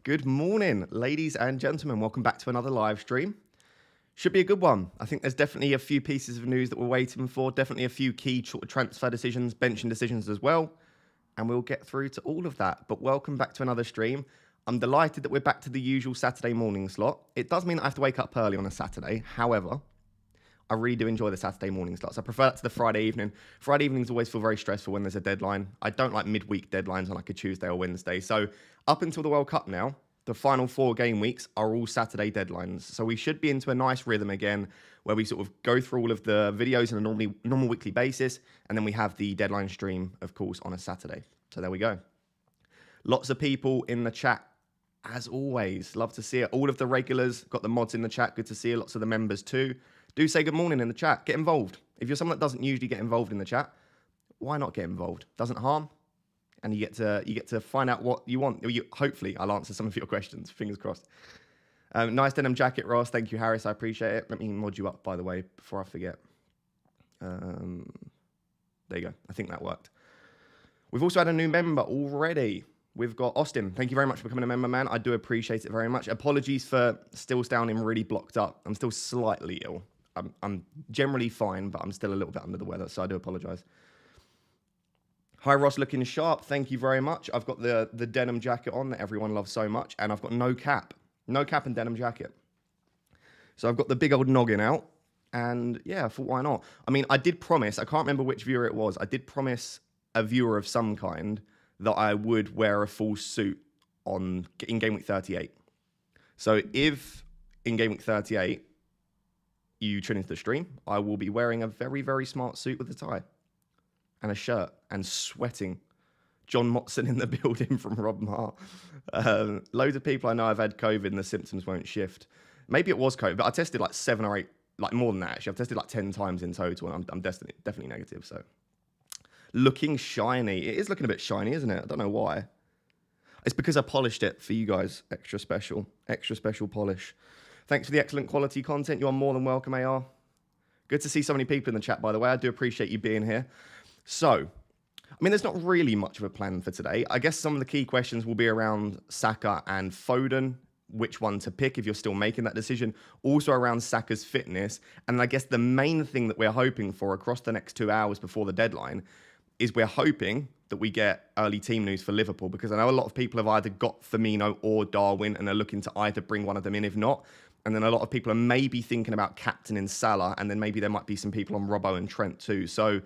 Good morning, ladies and gentlemen. Welcome back to another live stream. Should be a good one. I think there's definitely a few pieces of news that we're waiting for. Definitely a few key transfer decisions, benching decisions as well. And we'll get through to all of that. But welcome back to another stream. I'm delighted that we're back to the usual Saturday morning slot. It does mean that I have to wake up early on a Saturday. However, I really do enjoy the Saturday morning slots. I prefer that to the Friday evening. Friday evenings always feel very stressful when there's a deadline. I don't like midweek deadlines on like a Tuesday or Wednesday. So up until the World Cup now, the final 4 game weeks are all Saturday deadlines. So we should be into a nice rhythm again where we sort of go through all of the videos on a normal weekly basis. And then we have the deadline stream, of course, on a Saturday. So there we go. Lots of people in the chat, as always. Love to see it. All of the regulars, got the mods in the chat. Good to see lots of the members too. Do say good morning in the chat. Get involved. If you're someone that doesn't usually get involved in the chat, why not get involved? Doesn't harm, and you get to find out what you want. Hopefully, I'll answer some of your questions. Fingers crossed. Nice denim jacket, Ross. Thank you, Harris. I appreciate it. Let me mod you up, by the way, before I forget. There you go. I think that worked. We've also had a new member already. We've got Austin. Thank you very much for becoming a member, man. I do appreciate it very much. Apologies for still sounding really blocked up. I'm still slightly ill. I'm generally fine, but I'm still a little bit under the weather, so I do apologise. Hi, Ross, looking sharp. Thank you very much. I've got the denim jacket on that everyone loves so much, and I've got no cap. No cap and denim jacket. So I've got the big old noggin out, and yeah, I thought, why not? I mean, I did promise, I can't remember which viewer it was, I did promise a viewer of some kind that I would wear a full suit in Game Week 38. So if in Game Week 38, you tune into the stream, I will be wearing a very, very smart suit with a tie and a shirt and sweating. John Motson in the building from Rob Marr. Loads of people I know have had COVID and the symptoms won't shift. Maybe it was COVID, but I tested like 7 or 8, like more than that actually. I've tested like 10 times in total and I'm definitely negative. So looking shiny. It is looking a bit shiny, isn't it? I don't know why. It's because I polished it for you guys. Extra special polish. Thanks for the excellent quality content. You're more than welcome, AR. Good to see so many people in the chat, by the way. I do appreciate you being here. So, I mean, there's not really much of a plan for today. I guess some of the key questions will be around Saka and Foden, which one to pick if you're still making that decision. Also around Saka's fitness. And I guess the main thing that we're hoping for across the next 2 hours before the deadline is we're hoping that we get early team news for Liverpool, because I know a lot of people have either got Firmino or Darwin and are looking to either bring one of them in, if not. And then a lot of people are maybe thinking about captaining Salah, and then maybe there might be some people on Robbo and Trent too. So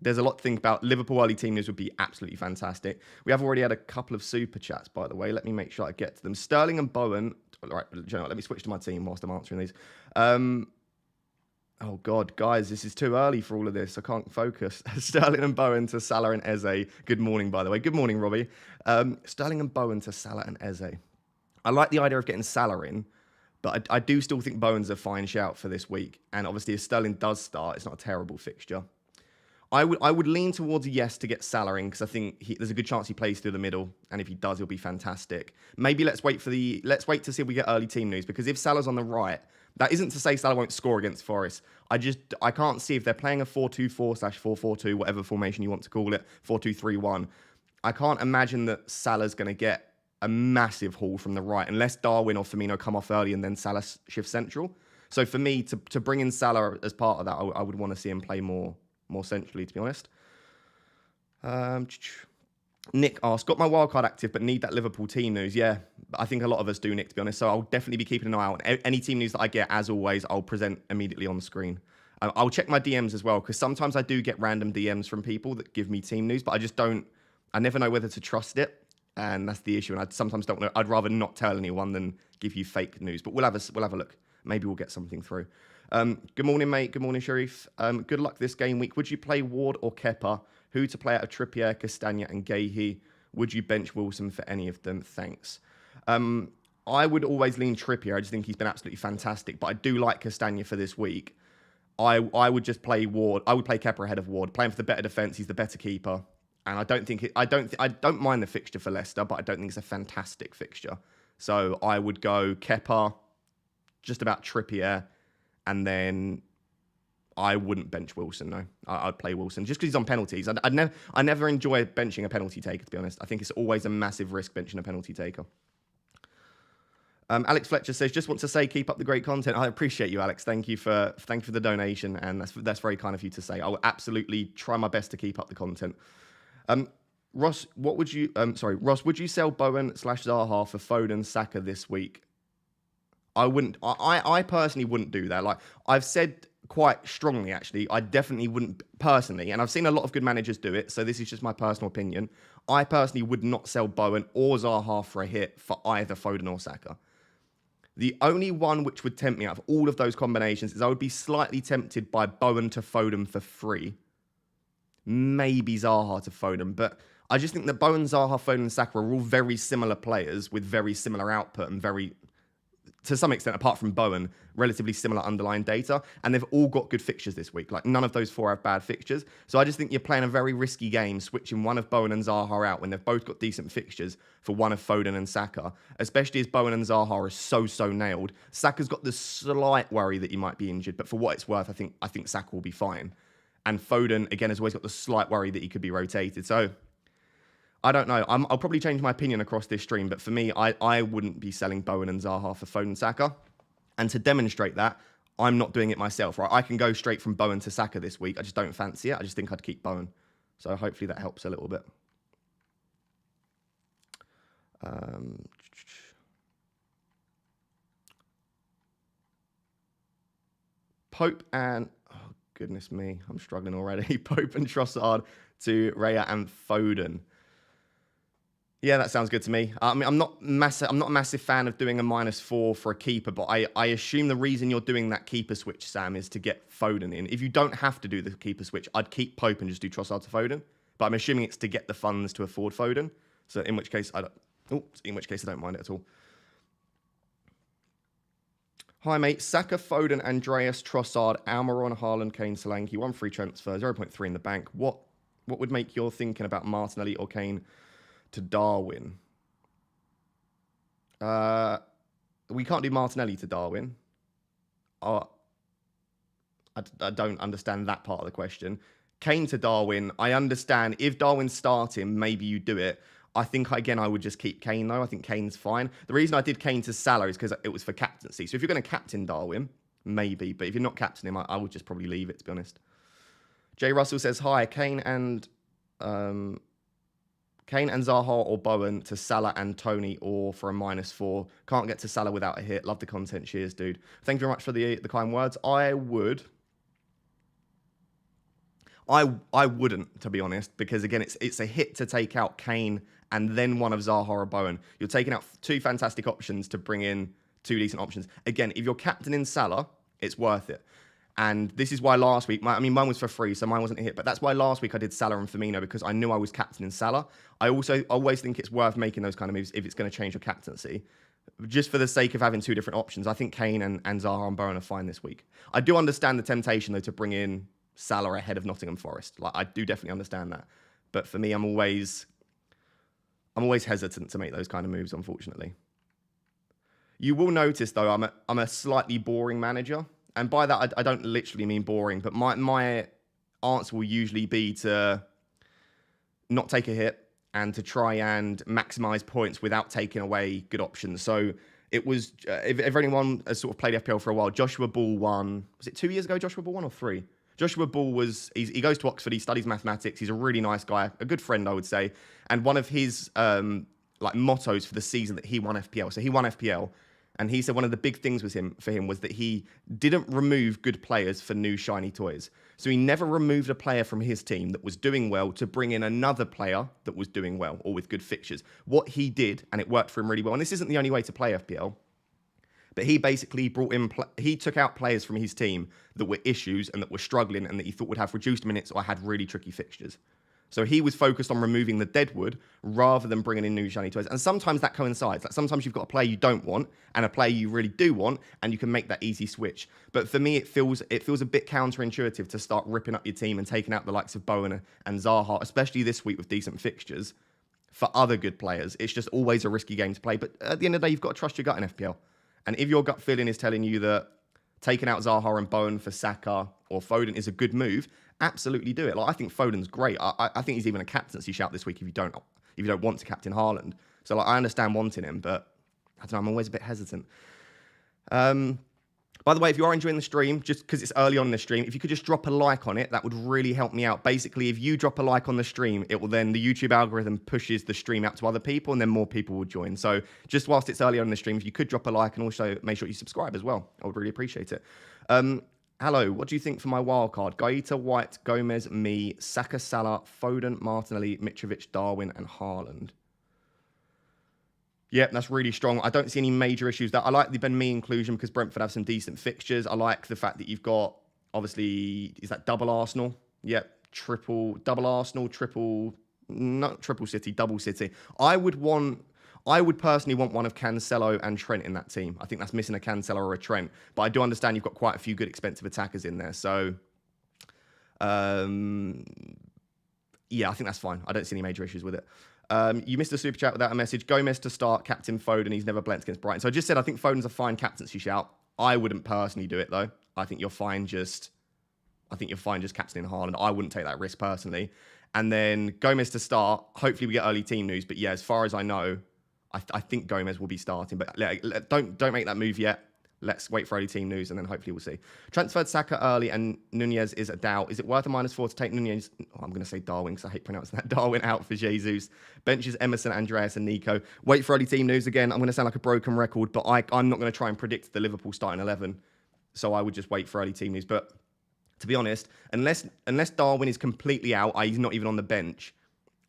there's a lot to think about. Liverpool early team news would be absolutely fantastic. We have already had a couple of super chats, by the way. Let me make sure I get to them. Sterling and Bowen. All right, you know what, let me switch to my team whilst I'm answering these. Oh, God, guys, this is too early for all of this. I can't focus. Sterling and Bowen to Salah and Eze. Good morning, by the way. Good morning, Robbie. Sterling and Bowen to Salah and Eze. I like the idea of getting Salah in, but I do still think Bowen's a fine shout for this week. And obviously, if Sterling does start, it's not a terrible fixture. I would lean towards a yes to get Salah in, because I think there's a good chance he plays through the middle, and if he does, he'll be fantastic. Maybe let's wait to see if we get early team news, because if Salah's on the right, that isn't to say Salah won't score against Forest. I can't see if they're playing a 4-2-4/4-4-2, whatever formation you want to call it, 4-2-3-1. I can't imagine that Salah's going to get a massive haul from the right unless Darwin or Firmino come off early and then Salah shifts central. So for me, to bring in Salah as part of that, I would want to see him play more centrally, to be honest. Nick asked, got my wildcard active, but need that Liverpool team news. Yeah, I think a lot of us do, Nick, to be honest. So I'll definitely be keeping an eye out. Any team news that I get, as always, I'll present immediately on the screen. I'll check my DMs as well, because sometimes I do get random DMs from people that give me team news, but I never know whether to trust it. And that's the issue. And I sometimes don't know. I'd rather not tell anyone than give you fake news. But we'll have a look. Maybe we'll get something through. Good morning, mate. Good morning, Sharif. Good luck this game week. Would you play Ward or Kepa? Who to play out of Trippier, Castagna and Gahey? Would you bench Wilson for any of them? Thanks. I would always lean Trippier. I just think he's been absolutely fantastic. But I do like Castagna for this week. I would just play Ward. I would play Kepa ahead of Ward. Playing for the better defence. He's the better keeper. And I don't mind the fixture for Leicester, but I don't think it's a fantastic fixture. So I would go Kepa, just about Trippier, and then I wouldn't bench Wilson, no. I'd play Wilson just because he's on penalties. I never enjoy benching a penalty taker, to be honest. I think it's always a massive risk benching a penalty taker. Alex Fletcher says, just want to say, keep up the great content. I appreciate you, Alex. Thank you for the donation, and that's very kind of you to say. I will absolutely try my best to keep up the content. Ross, would you sell Bowen/Zaha for Foden, Saka this week? I wouldn't. I personally wouldn't do that. Like I've said quite strongly, actually, I definitely wouldn't personally, and I've seen a lot of good managers do it. So this is just my personal opinion. I personally would not sell Bowen or Zaha for a hit for either Foden or Saka. The only one which would tempt me out of all of those combinations is I would be slightly tempted by Bowen to Foden for free. Maybe Zaha to Foden, but I just think that Bowen, Zaha, Foden, and Saka are all very similar players with very similar output and very, to some extent, apart from Bowen, relatively similar underlying data. And they've all got good fixtures this week. Like none of those four have bad fixtures. So I just think you're playing a very risky game, switching one of Bowen and Zaha out when they've both got decent fixtures for one of Foden and Saka, especially as Bowen and Zaha are so nailed. Saka's got the slight worry that he might be injured, but for what it's worth, I think Saka will be fine. And Foden, again, has always got the slight worry that he could be rotated. So I don't know. I'll probably change my opinion across this stream, but for me, I wouldn't be selling Bowen and Zaha for Foden and Saka. And to demonstrate that, I'm not doing it myself, right? I can go straight from Bowen to Saka this week. I just don't fancy it. I just think I'd keep Bowen. So hopefully that helps a little bit. Pope and... Oh, goodness me. I'm struggling already. Pope and Trossard to Raya and Foden. Yeah, that sounds good to me. I mean, I'm not a massive fan of doing a -4 for a keeper, but I assume the reason you're doing that keeper switch, Sam, is to get Foden in. If you don't have to do the keeper switch, I'd keep Pope and just do Trossard to Foden. But I'm assuming it's to get the funds to afford Foden. So in which case I don't mind it at all. Hi, mate. Saka, Foden, Andreas, Trossard, Almiron, Haaland, Kane, Solanke. 1 free transfer, 0.3 in the bank. What would make your thinking about Martinelli or Kane to Darwin? We can't do Martinelli to Darwin. I don't understand that part of the question. Kane to Darwin, I understand. If Darwin's starting, maybe you do it. I think, again, I would just keep Kane, though. I think Kane's fine. The reason I did Kane to Salah is because it was for captaincy. So if you're going to captain Darwin, maybe. But if you're not captaining him, I would just probably leave it, to be honest. Jay Russell says, hi, Kane and Zaha or Bowen to Salah and Tony, or for a -4. Can't get to Salah without a hit. Love the content. Cheers, dude. Thank you very much for the kind words. I wouldn't, to be honest, because again, it's a hit to take out Kane and then one of Zaha or Bowen. You're taking out 2 fantastic options to bring in 2 decent options. Again, if you're captaining Salah, it's worth it. And this is why last week, mine was for free, so mine wasn't a hit. But that's why last week I did Salah and Firmino, because I knew I was captaining Salah. I also always think it's worth making those kind of moves if it's going to change your captaincy. Just for the sake of having 2 different options, I think Kane and Zaha and Bowen are fine this week. I do understand the temptation, though, to bring in Salah ahead of Nottingham Forest. Like, I do definitely understand that. But for me, I'm always hesitant to make those kind of moves, unfortunately. You will notice, though, I'm a slightly boring manager. And by that, I don't literally mean boring, but my answer will usually be to not take a hit and to try and maximize points without taking away good options. So it was, if anyone has sort of played FPL for a while, Joshua Ball won, was it 2 years ago, Joshua Ball won, or 3? Joshua Ball he goes to Oxford, he studies mathematics, he's a really nice guy, a good friend, I would say. And one of his mottos for the season that he won FPL, so he won FPL, and he said one of the big things for him was that he didn't remove good players for new shiny toys. So he never removed a player from his team that was doing well to bring in another player that was doing well or with good fixtures. What he did, and it worked for him really well, and this isn't the only way to play FPL, but he basically brought in, he took out players from his team that were issues and that were struggling and that he thought would have reduced minutes or had really tricky fixtures. So he was focused on removing the deadwood rather than bringing in new shiny toys. And sometimes that coincides. Like sometimes you've got a player you don't want and a player you really do want, and you can make that easy switch. But for me, it feels a bit counterintuitive to start ripping up your team and taking out the likes of Bowen and Zaha, especially this week with decent fixtures, for other good players. It's just always a risky game to play. But at the end of the day, you've got to trust your gut in FPL. And if your gut feeling is telling you that taking out Zaha and Bowen for Saka or Foden is a good move, absolutely do it. Like, I think Foden's great. I think he's even a captaincy shout this week if you don't want to captain Haaland. So like, I understand wanting him, but I don't know, I'm always a bit hesitant. By the way, if you are enjoying the stream, just because it's early on in the stream, if you could just drop a like on it, that would really help me out. Basically, if you drop a like on the stream, it will then, the YouTube algorithm pushes the stream out to other people, and then more people will join. So just whilst it's early on in the stream, if you could drop a like and also make sure you subscribe as well, I would really appreciate it. Hello, what do you think for my wildcard? Gaeta, White, Gomez, me, Saka, Salah, Foden, Martinelli, Mitrovic, Darwin, and Haaland. Yep, that's really strong. I don't see any major issues. That I like the Ben Mee inclusion because Brentford have some decent fixtures. I like the fact that you've got, obviously, is that double Arsenal? Yep, double Arsenal, not triple City, double City. I would personally want one of Cancelo and Trent in that team. I think that's missing a Cancelo or a Trent. But I do understand you've got quite a few good expensive attackers in there. So, yeah, I think that's fine. I don't see any major issues with it. You missed a super chat without a message. Gomez to start, captain Foden. He's never blanked against Brighton. So I just said I think Foden's a fine captaincy shout. I wouldn't personally do it though. I think you're fine just captaining Haaland. I wouldn't take that risk personally. And then Gomez to start. Hopefully we get early team news. But yeah, as far as I know, I think Gomez will be starting. But don't make that move yet. Let's wait for early team news and then hopefully we'll see. Transferred Saka early and Nunez is a doubt. Is it worth a -4 to take Nunez? Oh, I'm going to say Darwin because I hate pronouncing that. Darwin out for Jesus. Benches Emerson, Andreas and Nico. Wait for early team news again. I'm going to sound like a broken record, but I'm not going to try and predict the Liverpool starting 11. So I would just wait for early team news. But to be honest, unless Darwin is completely out, he's not even on the bench,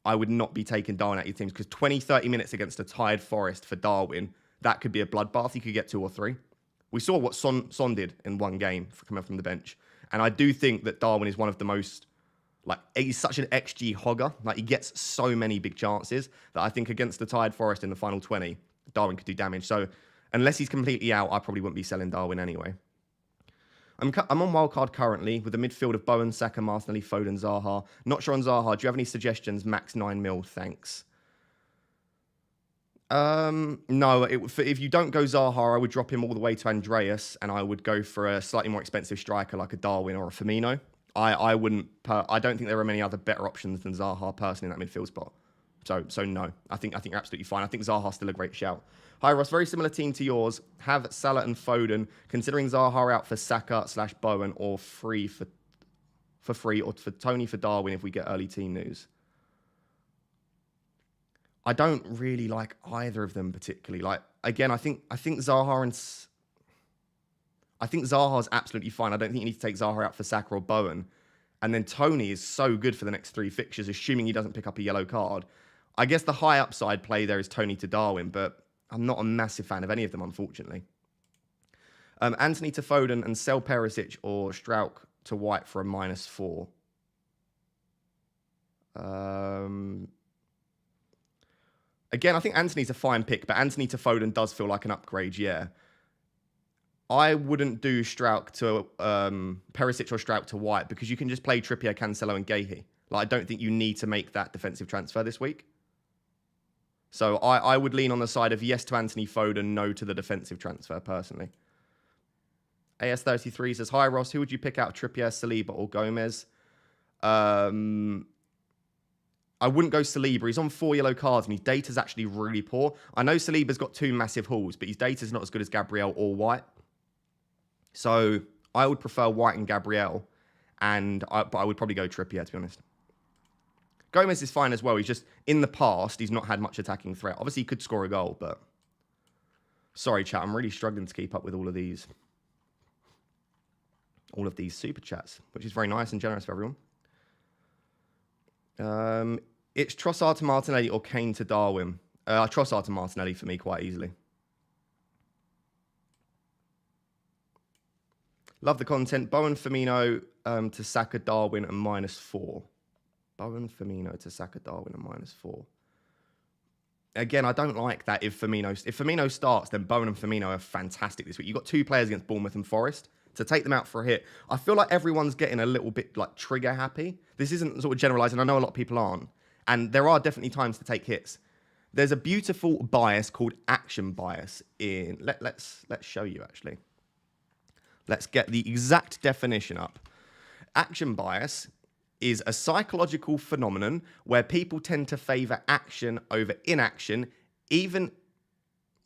I would not be taking Darwin out of your teams because 20, 30 minutes against a tired Forest for Darwin, that could be a bloodbath. He could get 2 or 3. We saw what Son did in one game coming from the bench. And I do think that Darwin is one of the most, he's such an XG hogger. He gets so many big chances that I think against the tired Forest in the final 20, Darwin could do damage. So unless he's completely out, I probably wouldn't be selling Darwin anyway. I'm on wildcard currently with a midfield of Bowen, Saka, Martinelli, Foden, Zaha. Not sure on Zaha. Do you have any suggestions? Max 9 mil, thanks. No, if you don't go Zaha, I would drop him all the way to Andreas and I would go for a slightly more expensive striker like a Darwin or a Firmino. I don't think there are many other better options than Zaha personally in that midfield spot. So no, I think you're absolutely fine. I think Zaha's still a great shout. Hi Ross, very similar team to yours. Have Salah and Foden, considering Zaha out for Saka / Bowen or free for free or for Tony for Darwin if we get early team news. I don't really like either of them particularly. Again, I think Zaha's absolutely fine. I don't think you need to take Zaha out for Saka or Bowen. And then Tony is so good for the next 3 fixtures, assuming he doesn't pick up a yellow card. I guess the high upside play there is Tony to Darwin, but I'm not a massive fan of any of them, unfortunately. Anthony to Foden and sell Perisic or Strauch to White for a -4. Again, I think Anthony's a fine pick, but Anthony to Foden does feel like an upgrade, yeah. I wouldn't do Strauch to Perisic or Strauch to White because you can just play Trippier, Cancelo and Guehi. I don't think you need to make that defensive transfer this week. So I would lean on the side of yes to Anthony Foden, no to the defensive transfer, personally. AS33 says, hi Ross, who would you pick out, Trippier, Saliba or Gomez? I wouldn't go Saliba. He's on 4 yellow cards and his data's actually really poor. I know Saliba's got 2 massive hauls, but his data's not as good as Gabriel or White. So I would prefer White and Gabriel, but I would probably go Trippier, to be honest. Gomez is fine as well. He's just, in the past, he's not had much attacking threat. Obviously, he could score a goal, but... Sorry, chat. I'm really struggling to keep up with all of these super chats, which is very nice and generous for everyone. It's Trossard to Martinelli or Kane to Darwin. Trossard to Martinelli for me quite easily. Love the content. Bowen, Firmino to Saka, Darwin and -4. Bowen, Firmino to Saka, Darwin and -4. Again, I don't like that if Firmino starts, then Bowen and Firmino are fantastic this week. You've got 2 players against Bournemouth and Forest. To take them out for a hit, I feel like everyone's getting a little bit trigger happy. This isn't sort of generalizing. I know a lot of people aren't. And there are definitely times to take hits. There's a beautiful bias called action bias in... Let's show you, actually. Let's get the exact definition up. Action bias is a psychological phenomenon where people tend to favor action over inaction, even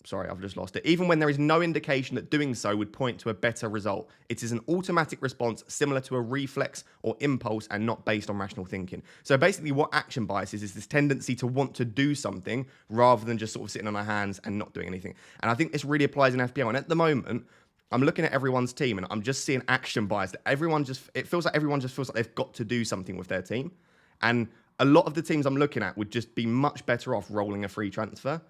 Sorry, I've just lost it. Even when there is no indication that doing so would point to a better result. It is an automatic response similar to a reflex or impulse and not based on rational thinking. So basically what action bias is this tendency to want to do something rather than just sort of sitting on our hands and not doing anything. And I think this really applies in FPL. And at the moment, I'm looking at everyone's team and I'm just seeing action bias. That it feels like everyone just feels like they've got to do something with their team. And a lot of the teams I'm looking at would just be much better off rolling a free transfer.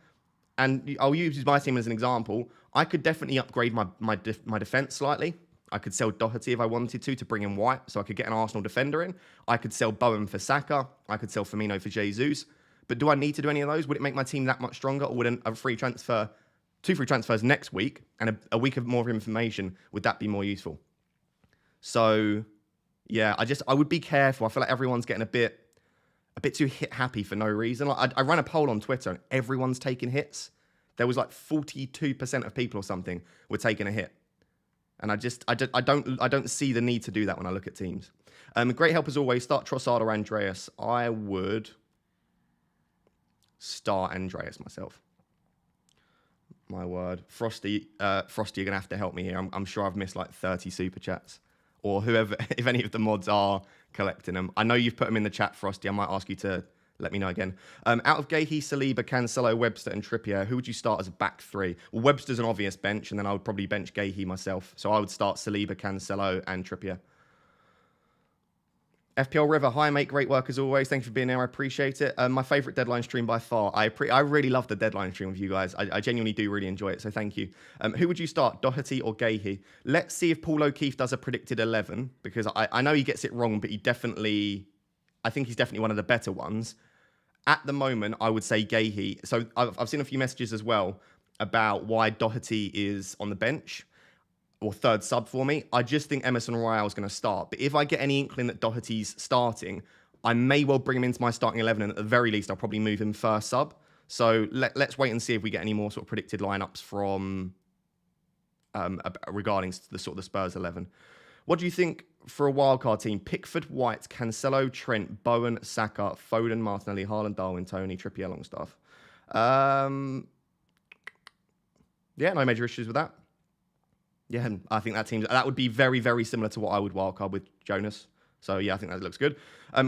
And I'll use my team as an example. I could definitely upgrade my defense slightly. I could sell Doherty if I wanted to bring in White, so I could get an Arsenal defender in. I could sell Bowen for Saka. I could sell Firmino for Jesus. But do I need to do any of those? Would it make my team that much stronger, or would a free transfer, 2 free transfers next week and a week of more information, would that be more useful? So, yeah, I would be careful. I feel like everyone's getting a bit too hit happy for no reason. Like I ran a poll on Twitter and everyone's taking hits. There was like 42% of people or something were taking a hit. And I don't see the need to do that when I look at teams. Great help as always. Start Trossard or Andreas. I would start Andreas myself. My word. Frosty, you're going to have to help me here. I'm sure I've missed like 30 super chats. Or whoever, if any of the mods are collecting them. I know you've put them in the chat, Frosty. I might ask you to let me know again. Out of Gahey, Saliba, Cancelo, Webster, and Trippier, who would you start as a back three? Well, Webster's an obvious bench, and then I would probably bench Gahey myself. So I would start Saliba, Cancelo, and Trippier. FPL River, hi mate, great work as always. Thank you for being here, I appreciate it. My favourite deadline stream by far. I really love the deadline stream with you guys. I genuinely do really enjoy it, so thank you. Who would you start, Doherty or Gahey? Let's see if Paul O'Keefe does a predicted 11, because I know he gets it wrong, but I think he's definitely one of the better ones. At the moment, I would say Gahey. So I've seen a few messages as well about why Doherty is on the bench, or third sub for me. I just think Emerson Royale is going to start. But if I get any inkling that Doherty's starting, I may well bring him into my starting 11, and at the very least, I'll probably move him first sub. So let's wait and see if we get any more sort of predicted lineups from regarding the sort of the Spurs 11. What do you think for a wildcard team? Pickford, White, Cancelo, Trent, Bowen, Saka, Foden, Martinelli, Haaland, Darwin, Tony, Trippier, Longstaff. Yeah, no major issues with that. Yeah, I think that would be very, very similar to what I would wildcard with Jonas. So yeah, I think that looks good.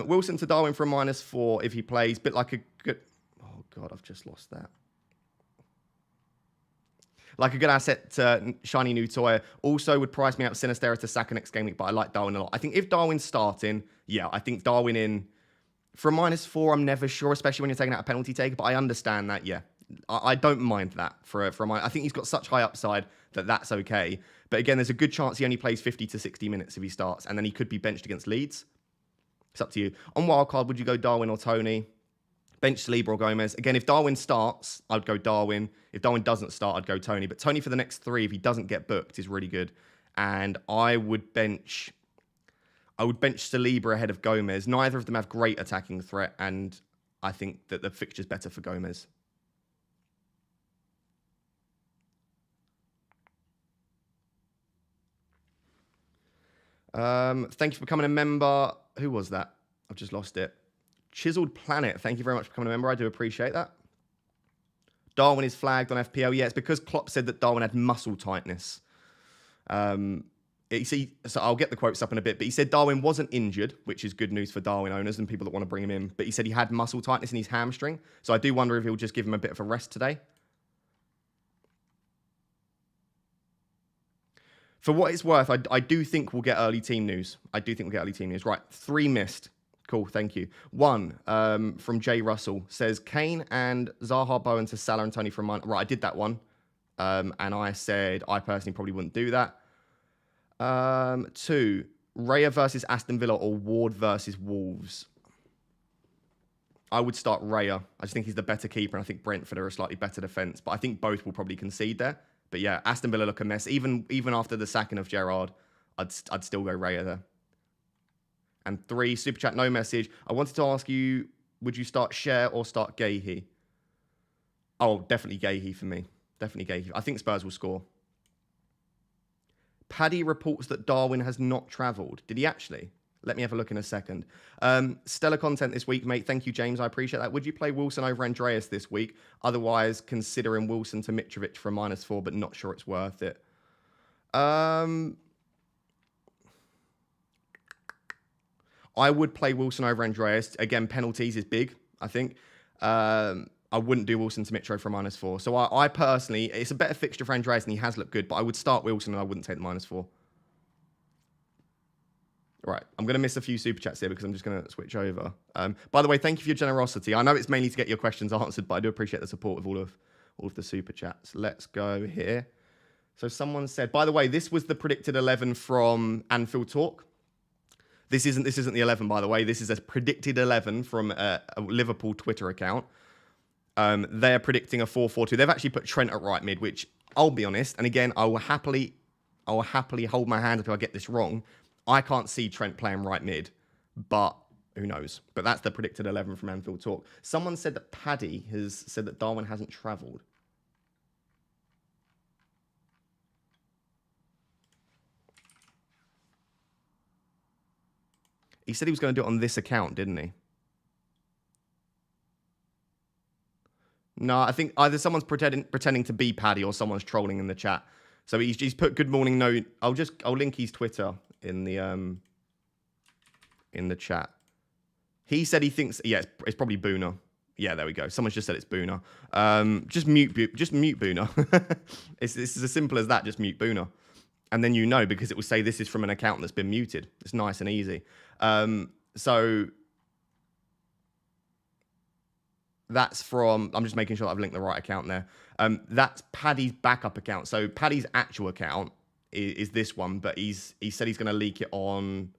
Wilson to Darwin for a -4 if he plays. Bit like a good... Oh God, I've just lost that. Like a good asset to shiny new toy. Also would price me out Sinistera to Saka next game week, but I like Darwin a lot. I think if Darwin's starting, yeah, I think Darwin in for a -4, I'm never sure, especially when you're taking out a penalty taker, but I understand that, yeah. I don't mind that for a I think he's got such high upside that that's okay. But again, there's a good chance he only plays 50 to 60 minutes if he starts, and then he could be benched against Leeds. It's up to you. On wildcard, would you go Darwin or Tony? Bench Saliba or Gomez? Again, if Darwin starts, I'd go Darwin. If Darwin doesn't start, I'd go Tony. But Tony for the next 3, if he doesn't get booked, is really good. And I would bench Saliba ahead of Gomez. Neither of them have great attacking threat, and I think that the fixture's better for Gomez. Thank you for becoming a member. Who was that? I've just lost it. Chiseled Planet. Thank you very much for becoming a member. I do appreciate that. Darwin is flagged on FPL. Yeah, it's because Klopp said that Darwin had muscle tightness. So I'll get the quotes up in a bit, but he said Darwin wasn't injured, which is good news for Darwin owners and people that want to bring him in. But he said he had muscle tightness in his hamstring. So I do wonder if he'll just give him a bit of a rest today. For what it's worth, I do think we'll get early team news. Right, 3 missed. Cool, thank you. 1 from Jay Russell says Kane and Zaha, Bowen to Salah and Tony from mine. Right, I did that one. And I said I personally probably wouldn't do that. 2, Raya versus Aston Villa or Ward versus Wolves. I would start Raya. I just think he's the better keeper, and I think Brentford are a slightly better defence. But I think both will probably concede there. But yeah, Aston Villa look a mess. Even after the sacking of Gerrard, I'd still go Raya there. And 3, Super Chat, no message. I wanted to ask you, would you start Cher or start Gahey? Oh, definitely Gahey for me. Definitely Gahey. I think Spurs will score. Paddy reports that Darwin has not travelled. Did he actually? Let me have a look in a second. Stellar content this week, mate. Thank you, James. I appreciate that. Would you play Wilson over Andreas this week? Otherwise, considering Wilson to Mitrovic for a -4, but not sure it's worth it. I would play Wilson over Andreas. Again, penalties is big, I think. I wouldn't do Wilson to Mitro for a -4. So I personally, it's a better fixture for Andreas and he has looked good, but I would start Wilson and I wouldn't take the -4. Right, I'm going to miss a few super chats here because I'm just going to switch over. By the way, thank you for your generosity. I know it's mainly to get your questions answered, but I do appreciate the support of all of the super chats. Let's go here. So someone said, by the way, this was the predicted 11 from Anfield Talk. This isn't the 11, by the way. This is a predicted 11 from a Liverpool Twitter account. They're predicting a 4-4-2. They've actually put Trent at right mid, which I'll be honest. And again, I will happily hold my hand up if I get this wrong. I can't see Trent playing right mid, but who knows? But that's the predicted 11 from Anfield Talk. Someone said that Paddy has said that Darwin hasn't travelled. He said he was going to do it on this account, didn't he? No, I think either someone's pretending to be Paddy or someone's trolling in the chat. So he's put good morning note. I'll link his Twitter in the chat. He said he thinks it's probably Boona. Yeah, there we go. Someone's just said it's Boona. Just mute Boona. This is as simple as that. Just mute Boona, and then you know because it will say this is from an account that's been muted. It's nice and easy. So that's from. I'm just making sure that I've linked the right account there. That's Paddy's backup account. So Paddy's actual account is this one, but he said he's going to leak it on.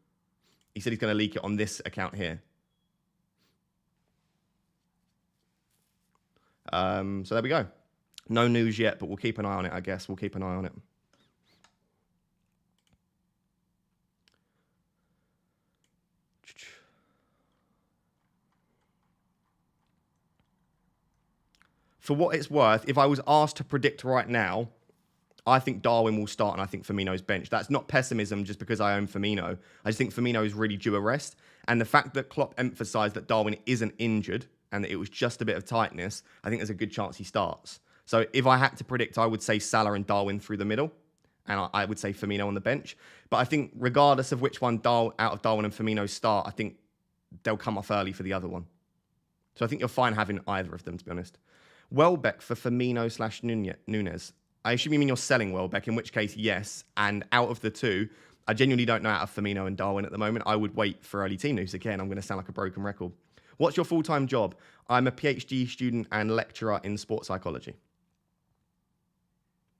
He said he's going to leak it on this account here. So there we go. No news yet, but we'll keep an eye on it, I guess. We'll keep an eye on it. For what it's worth, if I was asked to predict right now, I think Darwin will start and I think Firmino's bench. That's not pessimism just because I own Firmino. I just think Firmino is really due a rest. And the fact that Klopp emphasised that Darwin isn't injured and that it was just a bit of tightness, I think there's a good chance he starts. So if I had to predict, I would say Salah and Darwin through the middle. And I would say Firmino on the bench. But I think regardless of which one out of Darwin and Firmino start, I think they'll come off early for the other one. So I think you're fine having either of them, to be honest. Welbeck for Firmino/Nunes. I assume you mean you're selling Welbeck, in which case, yes. And out of the two, I genuinely don't know out of Firmino and Darwin at the moment. I would wait for early team news. Again, I'm going to sound like a broken record. What's your full-time job? I'm a PhD student and lecturer in sports psychology.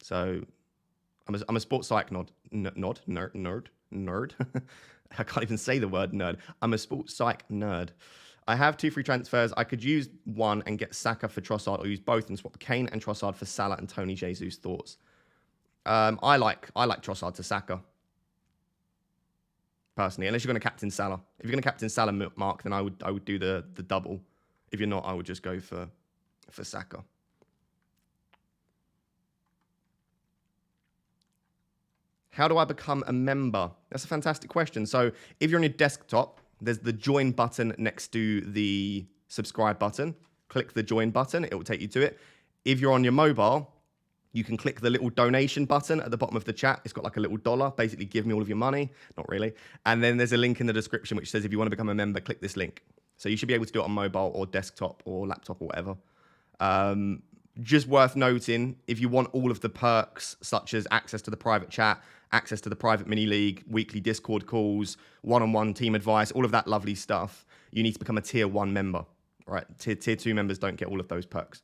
So I'm a sports psych nerd. I can't even say the word nerd. I'm a sports psych nerd. I have 2 free transfers. I could use one and get Saka for Trossard, or use both and swap Kane and Trossard for Salah and Tony Jesus. Thoughts? I like Trossard to Saka. Personally, unless you're going to captain Salah. If you're going to captain Salah, Mark, then I would do the double. If you're not, I would just go for Saka. How do I become a member? That's a fantastic question. So if you're on your desktop, there's the join button next to the subscribe button. Click the join button. It will take you to it. If you're on your mobile, you can click the little donation button at the bottom of the chat. It's got like a little dollar. Basically, give me all of your money. Not really. And then there's a link in the description which says if you want to become a member, click this link. So you should be able to do it on mobile or desktop or laptop or whatever. Just worth noting, if you want all of the perks, such as access to the private chat, access to the private mini league, weekly Discord calls, one-on-one team advice, all of that lovely stuff, you need to become a tier 1 member, right? Tier 2 members don't get all of those perks.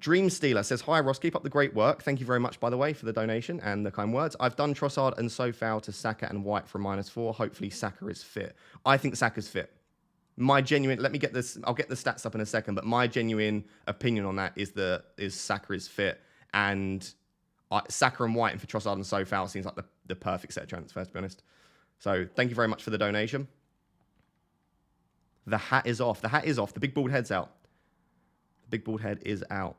Dream Stealer says, hi Ross, keep up the great work. Thank you very much, by the way, for the donation and the kind words. I've done Trossard and Sofao to Saka and White for -4. Hopefully Saka is fit. I think Saka's fit. My genuine, let me get this, I'll get the stats up in a second, but my genuine opinion on that is Saka is fit, and Saka and White and for Trossard and Sofao seems like the perfect set of transfers, to be honest. So thank you very much for the donation. The hat is off. The hat is off. The big bald head's out. The big bald head is out.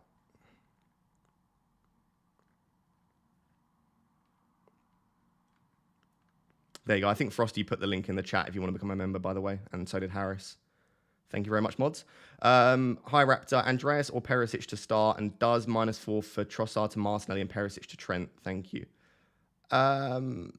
There you go. I think Frosty put the link in the chat if you want to become a member, by the way, and so did Harris. Thank you very much, mods. Hi, Raptor. Andreas or Perisic to start, and does -4 for Trossard to Martinelli and Perisic to Trent. Thank you. Well,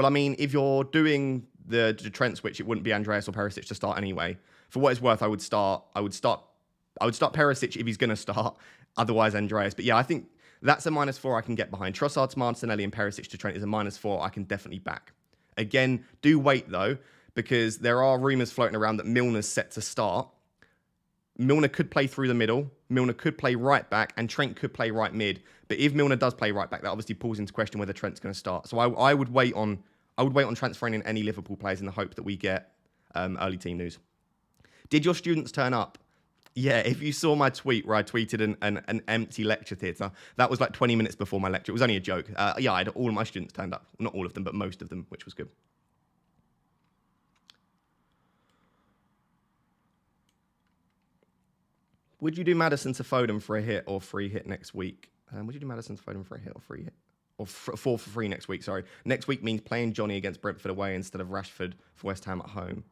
I mean, if you're doing the Trent switch, it wouldn't be Andreas or Perisic to start anyway. For what it's worth, I would start Perisic if he's going to start. Otherwise, Andreas. But yeah, I think that's a -4 I can get behind. Trossard to Martinelli and Perisic to Trent is a -4 I can definitely back. Again, do wait though, because there are rumours floating around that Milner's set to start. Milner could play through the middle. Milner could play right back, and Trent could play right mid. But if Milner does play right back, that obviously pulls into question whether Trent's going to start. So I would wait on transferring in any Liverpool players in the hope that we get early team news. Did your students turn up? Yeah, if you saw my tweet where I tweeted an empty lecture theatre, that was like 20 minutes before my lecture. It was only a joke. Yeah, I had all of my students turned up. Not all of them, but most of them, which was good. Would you do Maddison to Foden for a hit or free hit next week? Would you do Maddison to Foden for a hit or free hit? Or 4 for free next week, sorry. Next week means playing Johnny against Brentford away instead of Rashford for West Ham at home.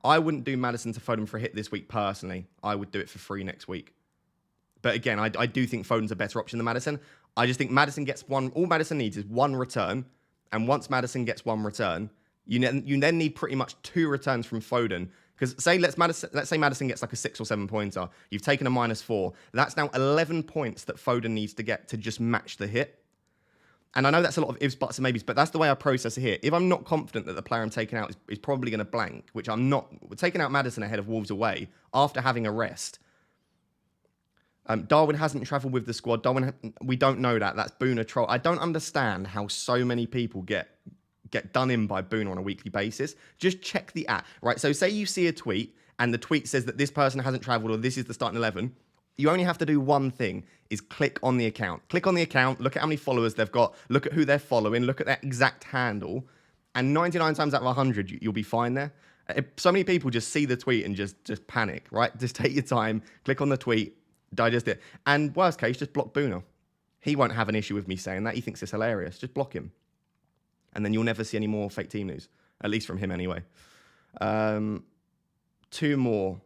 I wouldn't do Maddison to Foden for a hit this week personally. I would do it for free next week. But again, I do think Foden's a better option than Maddison. I just think Maddison gets one. All Maddison needs is one return. And once Maddison gets one return, you then need pretty much 2 returns from Foden. Because let's say Maddison gets like a 6 or 7 pointer. You've taken a -4. That's now 11 points that Foden needs to get to just match the hit. And I know that's a lot of ifs, buts, and maybes, but that's the way I process it here. If I'm not confident that the player I'm taking out is probably going to blank, which I'm not, we're taking out Maddison ahead of Wolves away after having a rest. Darwin hasn't travelled with the squad. We don't know that. That's Boona troll. I don't understand how so many people get done in by Boona on a weekly basis. Just check the app, right? So say you see a tweet and the tweet says that this person hasn't travelled or this is the starting 11. You only have to do one thing, is click on the account. Click on the account, look at how many followers they've got, look at who they're following, look at their exact handle, and 99 times out of 100, you'll be fine there. So many people just see the tweet and just panic, right? Just take your time, click on the tweet, digest it. And worst case, just block Boona. He won't have an issue with me saying that. He thinks it's hilarious. Just block him. And then you'll never see any more fake team news, at least from him anyway. 2 more.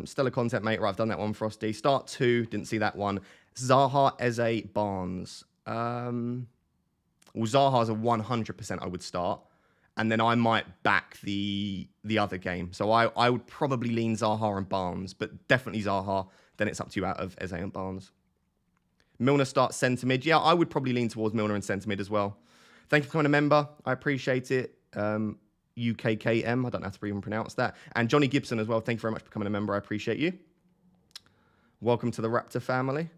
Stellar content, mate. Right, I've done that one, Frosty. Start 2, didn't see that one. Zaha, Eze, Barnes. Well, Zaha's a 100% I would start. And then I might back the other game. So I would probably lean Zaha and Barnes, but definitely Zaha. Then it's up to you out of Eze and Barnes. Milner starts centre mid. Yeah, I would probably lean towards Milner and centre mid as well. Thank you for becoming a member. I appreciate it. UKKM, I don't have to even pronounce that. And Johnny Gibson as well, thank you very much for becoming a member. I appreciate you. Welcome to the Raptor family.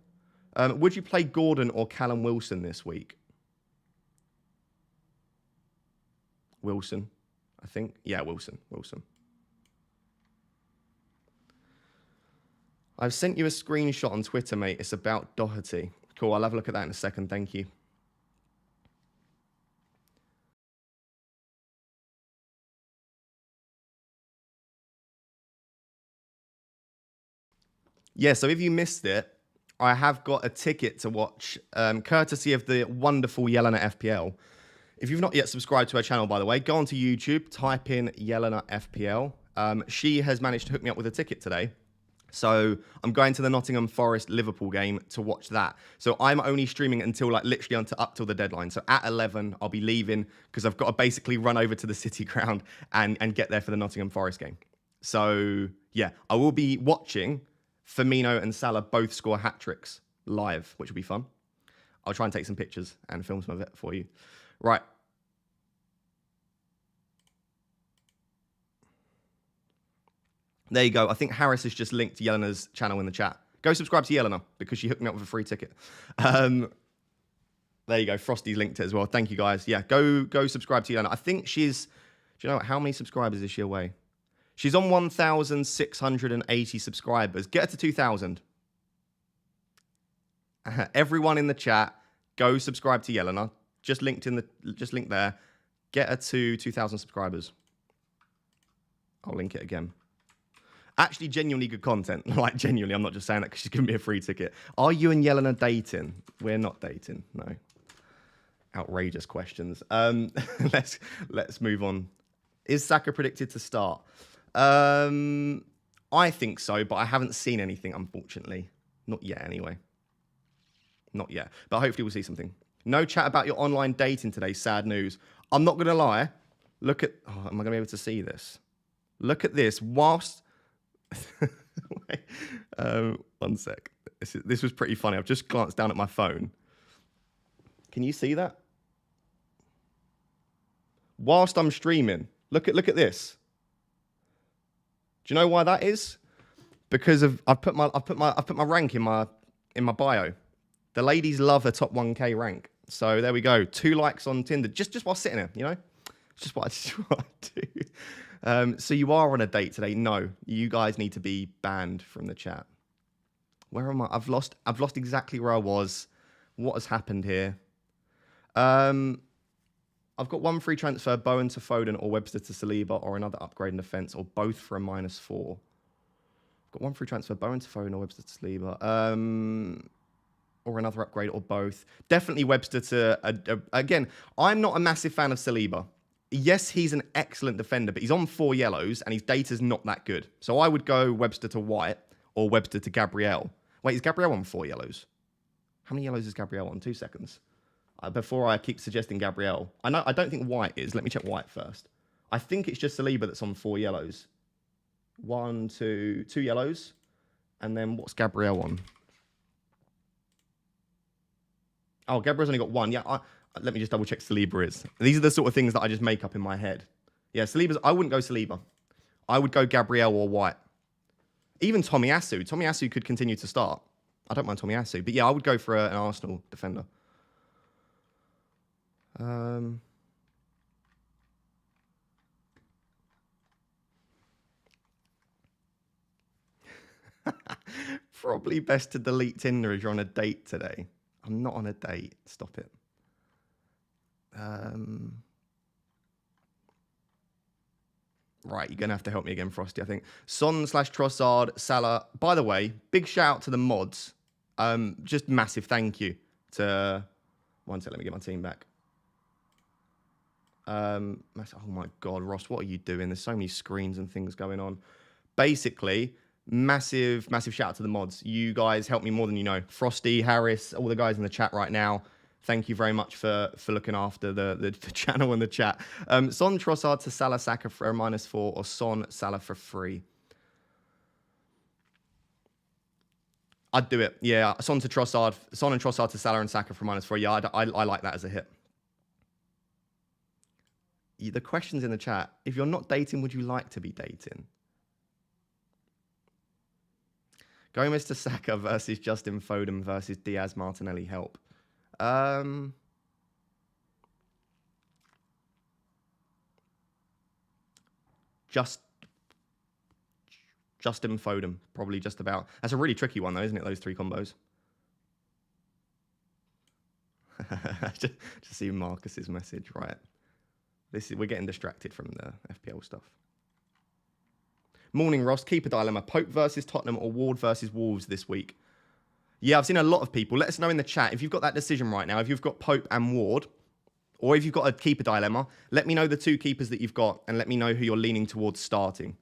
Would you play Gordon or Callum Wilson this week? Wilson, I think. Yeah, Wilson. I've sent you a screenshot on Twitter, mate. It's about Doherty. Cool, I'll have a look at that in a second. Thank you. Yeah, so if you missed it, I have got a ticket to watch, courtesy of the wonderful Yelena FPL. If you've not yet subscribed to her channel, by the way, go onto YouTube, type in Yelena FPL. She has managed to hook me up with a ticket today. So I'm going to the Nottingham Forest Liverpool game to watch that. So I'm only streaming until literally up till the deadline. So at 11, I'll be leaving because I've got to basically run over to the City ground and get there for the Nottingham Forest game. So yeah, I will be watching Firmino and Salah both score hat-tricks live, which will be fun. I'll try and take some pictures and film some of it for you. Right. There you go. I think Harris has just linked Yelena's channel in the chat. Go subscribe to Yelena because she hooked me up with a free ticket. There you go. Frosty's linked it as well. Thank you, guys. Yeah, go subscribe to Yelena. I think she's... Do you know how many subscribers is she away? She's on 1,680 subscribers. Get her to 2,000. Everyone in the chat, go subscribe to Yelena. Just link there. Get her to 2,000 subscribers. I'll link it again. Actually, genuinely good content. Like, genuinely, I'm not just saying that because she's giving me a free ticket. Are you and Yelena dating? We're not dating, no. Outrageous questions. Let's move on. Is Saka predicted to start? I think so, but I haven't seen anything, unfortunately. Not yet, anyway. Not yet. But hopefully we'll see something. No chat about your online dating today. Sad news. I'm not going to lie. Look at... Oh, am I going to be able to see this? Look at this. Whilst... Wait, one sec. This was pretty funny. I've just glanced down at my phone. Can you see that? Whilst I'm streaming, look at this. Do you know why that is? Because I've put my rank in my bio. The ladies love a top 1K rank. So there we go. 2 likes on Tinder just while sitting here, you know? It's just what I do. So you are on a date today? No, you guys need to be banned from the chat. Where am I? I've lost exactly where I was. What has happened here? I've got 1 free transfer, Bowen to Foden or Webster to Saliba, or another upgrade in defence, or both for a -4. I've got 1 free transfer, Bowen to Foden or Webster to Saliba, or another upgrade, or both. Definitely Webster to... again, I'm not a massive fan of Saliba. Yes, he's an excellent defender, but he's on 4 yellows, and his data's not that good. So I would go Webster to White, or Webster to Gabriel. Wait, is Gabriel on 4 yellows? How many yellows is Gabriel on? 2 seconds. Before I keep suggesting Gabriel. I don't think White is. Let me check White first. I think it's just Saliba that's on 4 yellows. 1, 2 yellows. And then what's Gabriel on? Oh, Gabriel's only got 1. Yeah, let me just double check Saliba is. These are the sort of things that I just make up in my head. Yeah, I wouldn't go Saliba. I would go Gabriel or White. Even Tomiyasu. Tomiyasu could continue to start. I don't mind Tomiyasu. But yeah, I would go for an Arsenal defender. Probably best to delete Tinder if you're on a date today. I'm not on a date. Stop it. Right, you're going to have to help me again, Frosty, I think. Son/Trossard, Salah. By the way, big shout out to the mods. Just massive thank you to... One sec, let me get my team back. Oh my God, Ross, what are you doing? There's so many screens and things going on. Basically, massive shout out to the mods. You guys help me more than you know. Frosty, Harris, all the guys in the chat right now. Thank you very much for looking after the channel and the chat. Son Trossard to Salah Saka for a -4, or Son Salah for free. I'd do it. Yeah, Son and Trossard to Salah and Saka for -4. Yeah, I like that as a hit. The questions in the chat. If you're not dating, would you like to be dating? Gomez to Saka versus Justin Foden versus Diaz Martinelli. Help. Justin Foden, probably just about. That's a really tricky one, though, isn't it? Those 3 combos. just see Marcus's message, right? We're getting distracted from the FPL stuff. Morning, Ross. Keeper dilemma. Pope versus Tottenham or Ward versus Wolves this week? Yeah, I've seen a lot of people. Let us know in the chat if you've got that decision right now. If you've got Pope and Ward, or if you've got a keeper dilemma, let me know the 2 keepers that you've got, and let me know who you're leaning towards starting.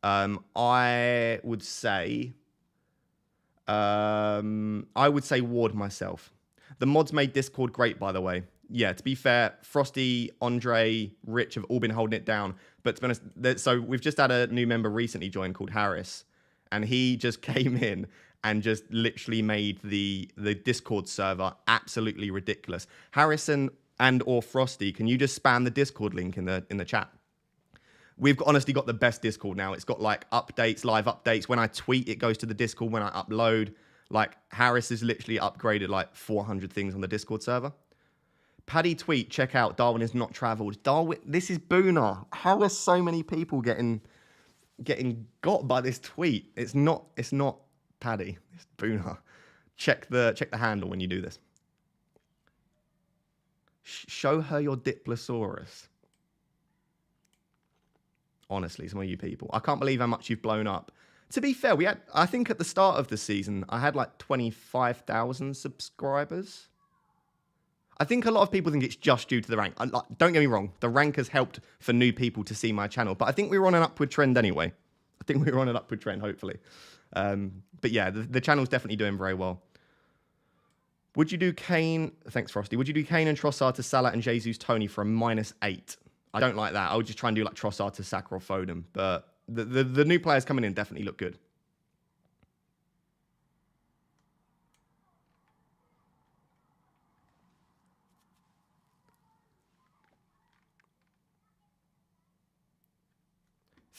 I would say Ward myself. The mods made Discord great, by the way. Yeah, to be fair, Frosty, Andre, Rich have all been holding it down. But to be honest, so we've just had a new member recently join called Harris, and he just came in and just literally made the Discord server absolutely ridiculous. Harrison and or Frosty, can you just spam the Discord link in the chat? We've honestly got the best Discord now. It's got like updates, live updates. When I tweet, it goes to the Discord. When I upload, like Harris has literally upgraded like 400 things on the Discord server. Paddy tweet, check out, Darwin has not travelled. Darwin, this is Boona. How are so many people getting got by this tweet? It's not Paddy, it's Boona. Check the handle when you do this. Show her your Diplosaurus. Honestly, some of you people. I can't believe how much you've blown up. To be fair, I think at the start of the season, I had like 25,000 subscribers. I think a lot of people think it's just due to the rank. Don't get me wrong, the rank has helped for new people to see my channel, but I think we were on an upward trend anyway. I think we were on an upward trend, hopefully. But yeah, the channel's definitely doing very well. Would you do Kane? Thanks, Frosty. Would you do Kane and Trossard to Salah and Jesus Tony for a -8? I don't like that. I would just try and do like Trossard to Saka or Foden. But the new players coming in definitely look good.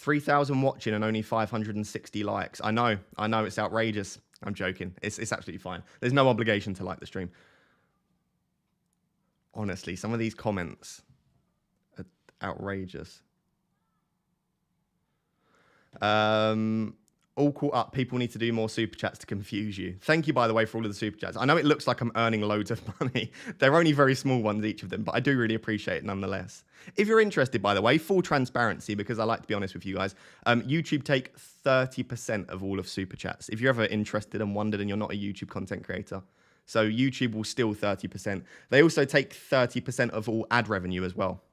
$3,000 watching and only 560 likes. I know, it's outrageous. I'm joking. It's absolutely fine. There's no obligation to like the stream. Honestly, some of these comments are outrageous. All caught up. People need to do more super chats to confuse you. Thank you, by the way, for all of the super chats. I know it looks like I'm earning loads of money. They're only very small ones, each of them, but I do really appreciate it nonetheless. If you're interested, by the way, full transparency, because I like to be honest with you guys, YouTube take 30% of all of super chats. If you're ever interested and wondered and you're not a YouTube content creator. So YouTube will steal 30%. They also take 30% of all ad revenue as well.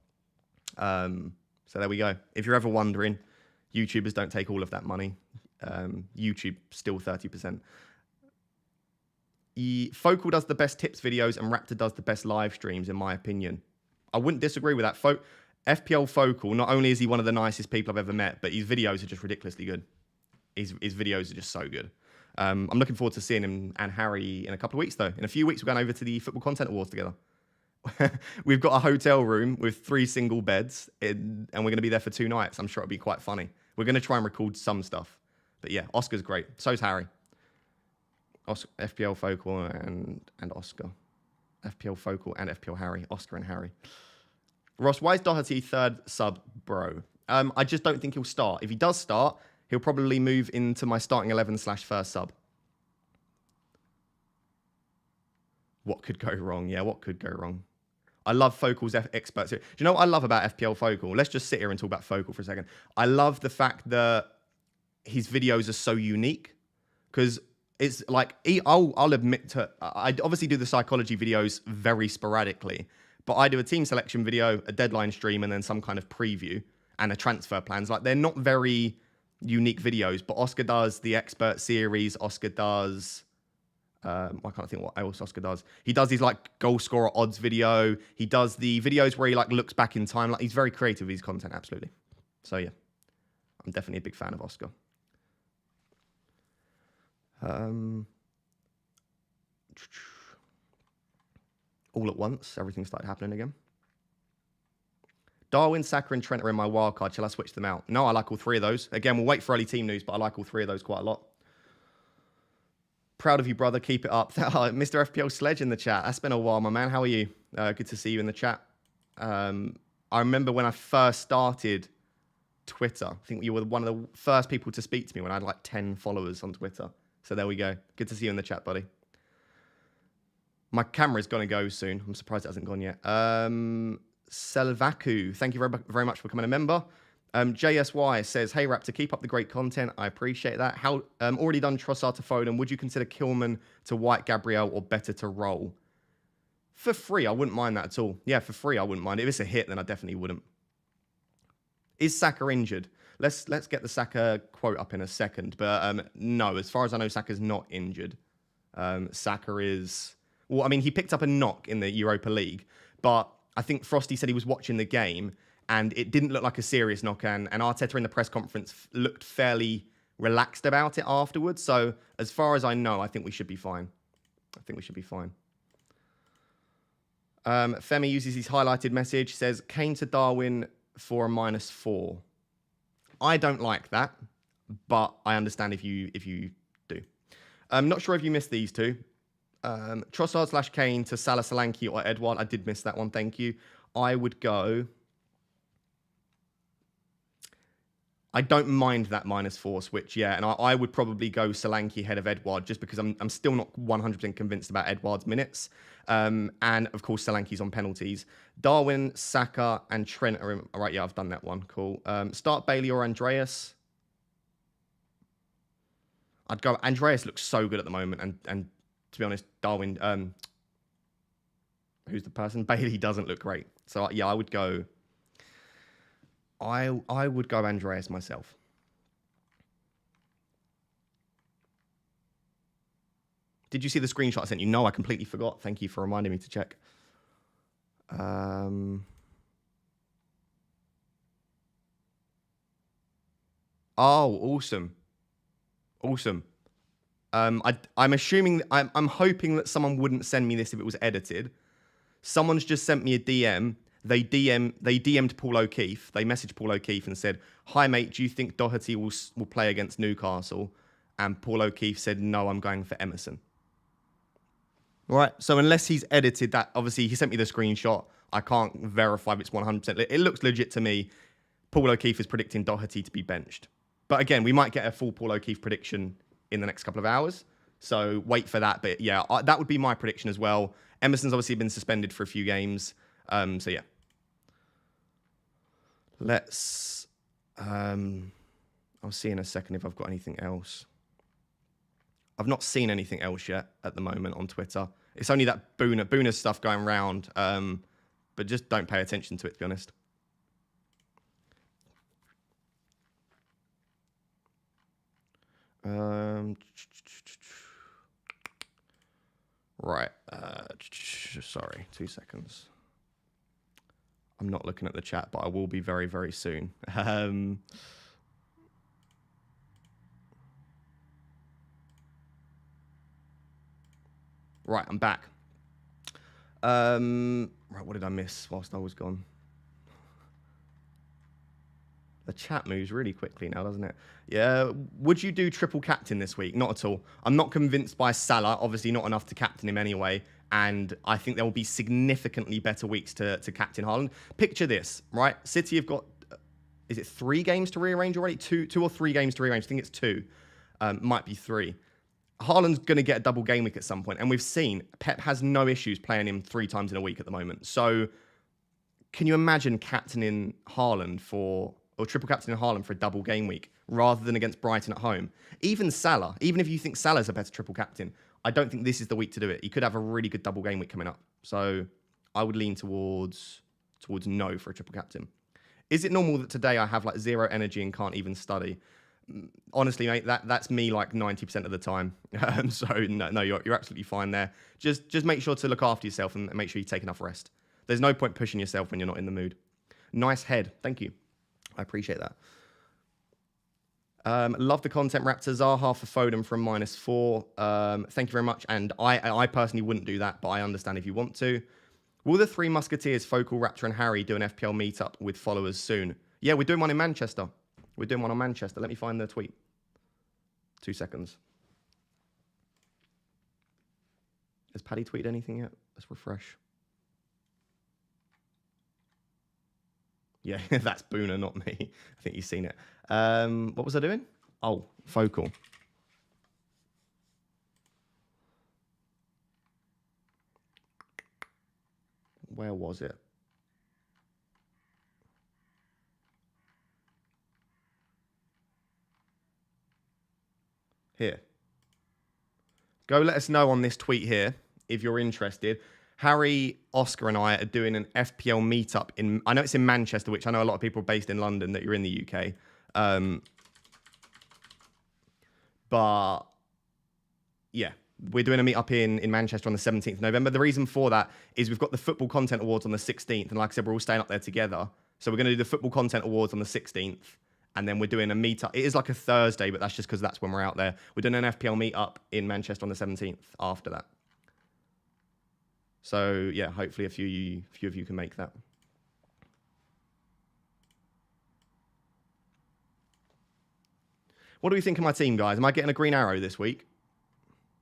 So there we go. If you're ever wondering, YouTubers don't take all of that money. YouTube still 30%. Focal does the best tips videos and Raptor does the best live streams, in my opinion. I wouldn't disagree with that. FPL Focal, not only is he one of the nicest people I've ever met, but his videos are just ridiculously good. His videos are just so good. I'm looking forward to seeing him and Harry in a couple of weeks, though. In a few weeks, we're going over to the Football Content Awards together. We've got a hotel room with 3 single beds, and we're going to be there for 2 nights. I'm sure it'll be quite funny. We're going to try and record some stuff. But yeah, Oscar's great. So's Harry. FPL Focal and Oscar. FPL Focal and FPL Harry. Oscar and Harry. Ross, why is Doherty 3rd sub, bro? I just don't think he'll start. If he does start, he'll probably move into my starting 11/1st sub. What could go wrong? Yeah, what could go wrong? I love Focal's experts. Do you know what I love about FPL Focal? Let's just sit here and talk about Focal for a second. I love the fact that his videos are so unique, because it's like, I'll admit to, I obviously do the psychology videos very sporadically, but I do a team selection video, a deadline stream, and then some kind of preview and a transfer plans. Like, they're not very unique videos, but Oscar does the expert series. Oscar does, I can't think what else Oscar does. He does his like goal scorer odds video. He does the videos where he like looks back in time. Like, he's very creative with his content, absolutely. So yeah, I'm definitely a big fan of Oscar. All at once, everything started happening again. Darwin, Saka, and Trent are in my wildcard. Shall I switch them out? No, I like all 3 of those. Again, we'll wait for early team news, but I like all 3 of those quite a lot. Proud of you, brother. Keep it up. Mr. FPL Sledge in the chat. That's been a while, my man. How are you? Good to see you in the chat. I remember when I first started Twitter. I think you were one of the first people to speak to me when I had like 10 followers on Twitter. So there we go. Good to see you in the chat, buddy. My camera's going to go soon. I'm surprised it hasn't gone yet. Selvaku, thank you very much for becoming a member. JSY says, hey, Raptor, keep up the great content. I appreciate that. How already done Trossard to Foden. Would you consider Kilman to White Gabriel or better to roll? For free, I wouldn't mind that at all. Yeah, for free, I wouldn't mind. If it's a hit, then I definitely wouldn't. Is Saka injured? Let's get the Saka quote up in a second. But no, as far as I know, Saka's not injured. Saka is... Well, I mean, he picked up a knock in the Europa League, but I think Frosty said he was watching the game, and it didn't look like a serious knock, and Arteta in the press conference looked fairly relaxed about it afterwards. So as far as I know, I think we should be fine. Femi uses his highlighted message, says, Kane to Darwin for a -4. I don't like that, but I understand if you do. I'm not sure if you missed these 2. Trossard / Kane to Salah, Solanke or Edouard. I did miss that one, thank you. I would go... I don't mind that -4 switch, yeah. And I would probably go Solanke ahead of Edouard, just because I'm still not 100% convinced about Edouard's minutes. And, of course, Solanke's on penalties. Darwin, Saka, and Trent are in... All right, yeah, I've done that one. Cool. Start Bailey or Andreas. I'd go... Andreas looks so good at the moment. And to be honest, Darwin... Who's the person? Bailey doesn't look great. So yeah, I would go. I would go Andreas myself. Did you see the screenshot I sent you? No, I completely forgot. Thank you for reminding me to check. Oh, awesome. Awesome. I'm assuming, I'm hoping that someone wouldn't send me this if it was edited. Someone's just sent me a DM. They DM'd Paul O'Keefe. They messaged Paul O'Keefe and said, "Hi mate, do you think Doherty will play against Newcastle?" And Paul O'Keefe said, "No, I'm going for Emerson." Right. So unless he's edited that, obviously he sent me the screenshot. I can't verify if it's 100%. It looks legit to me. Paul O'Keefe is predicting Doherty to be benched. But again, we might get a full Paul O'Keefe prediction in the next couple of hours. So wait for that. But yeah, that would be my prediction as well. Emerson's obviously been suspended for a few games. So yeah. Let's... I'll see in a second if I've got anything else. I've not seen anything else yet at the moment on Twitter. It's only that Boona stuff going around. But just don't pay attention to it, to be honest. Right. Sorry, 2 seconds. I'm not looking at the chat, but I will be very, very soon. Right, I'm back. Right, what did I miss whilst I was gone? The chat moves really quickly now, doesn't it? Yeah. Would you do triple captain this week? Not at all. I'm not convinced by Salah. Obviously, not enough to captain him anyway. And I think there will be significantly better weeks to captain Haaland. Picture this, right? City have got, is it 3 games to rearrange already? Two or 3 games to rearrange. I think it's 2. Might be 3. Haaland's going to get a double game week at some point. And we've seen Pep has no issues playing him 3 times in a week at the moment. So can you imagine captaining Haaland or triple captaining Haaland for a double game week rather than against Brighton at home? Even Salah, even if you think Salah's a better triple captain, I don't think this is the week to do it. He could have a really good double game week coming up. So I would lean towards no for a triple captain. Is it normal that today I have like 0 energy and can't even study? Honestly, mate, that's me like 90% of the time. So no, you're absolutely fine there. Just make sure to look after yourself and make sure you take enough rest. There's no point pushing yourself when you're not in the mood. Nice head. Thank you. I appreciate that. Love the content, Raptor. Zaha for Foden from -4. Thank you very much. And I personally wouldn't do that, but I understand if you want to. Will the 3 Musketeers, Focal, Raptor, and Harry do an FPL meetup with followers soon? Yeah, we're doing one in Manchester. We're doing one on Manchester. Let me find the tweet. 2 seconds. Has Paddy tweeted anything yet? Let's refresh. Yeah, that's Boona, not me. I think you've seen it. What was I doing? Oh, Focal. Where was it? Here. Go let us know on this tweet here if you're interested. Harry, Oscar, and I are doing an FPL meetup in. I know it's in Manchester, which I know a lot of people are based in London that you're in the UK. But yeah, we're doing a meetup in Manchester on the 17th of November. The reason for that is we've got the Football Content Awards on the 16th. And like I said, we're all staying up there together. So we're going to do the Football Content Awards on the 16th. And then we're doing a meetup. It is like a Thursday, but that's just because that's when we're out there. We're doing an FPL meetup in Manchester on the 17th after that. So yeah, hopefully a few of you can make that. What do we think of my team, guys? Am I getting a green arrow this week?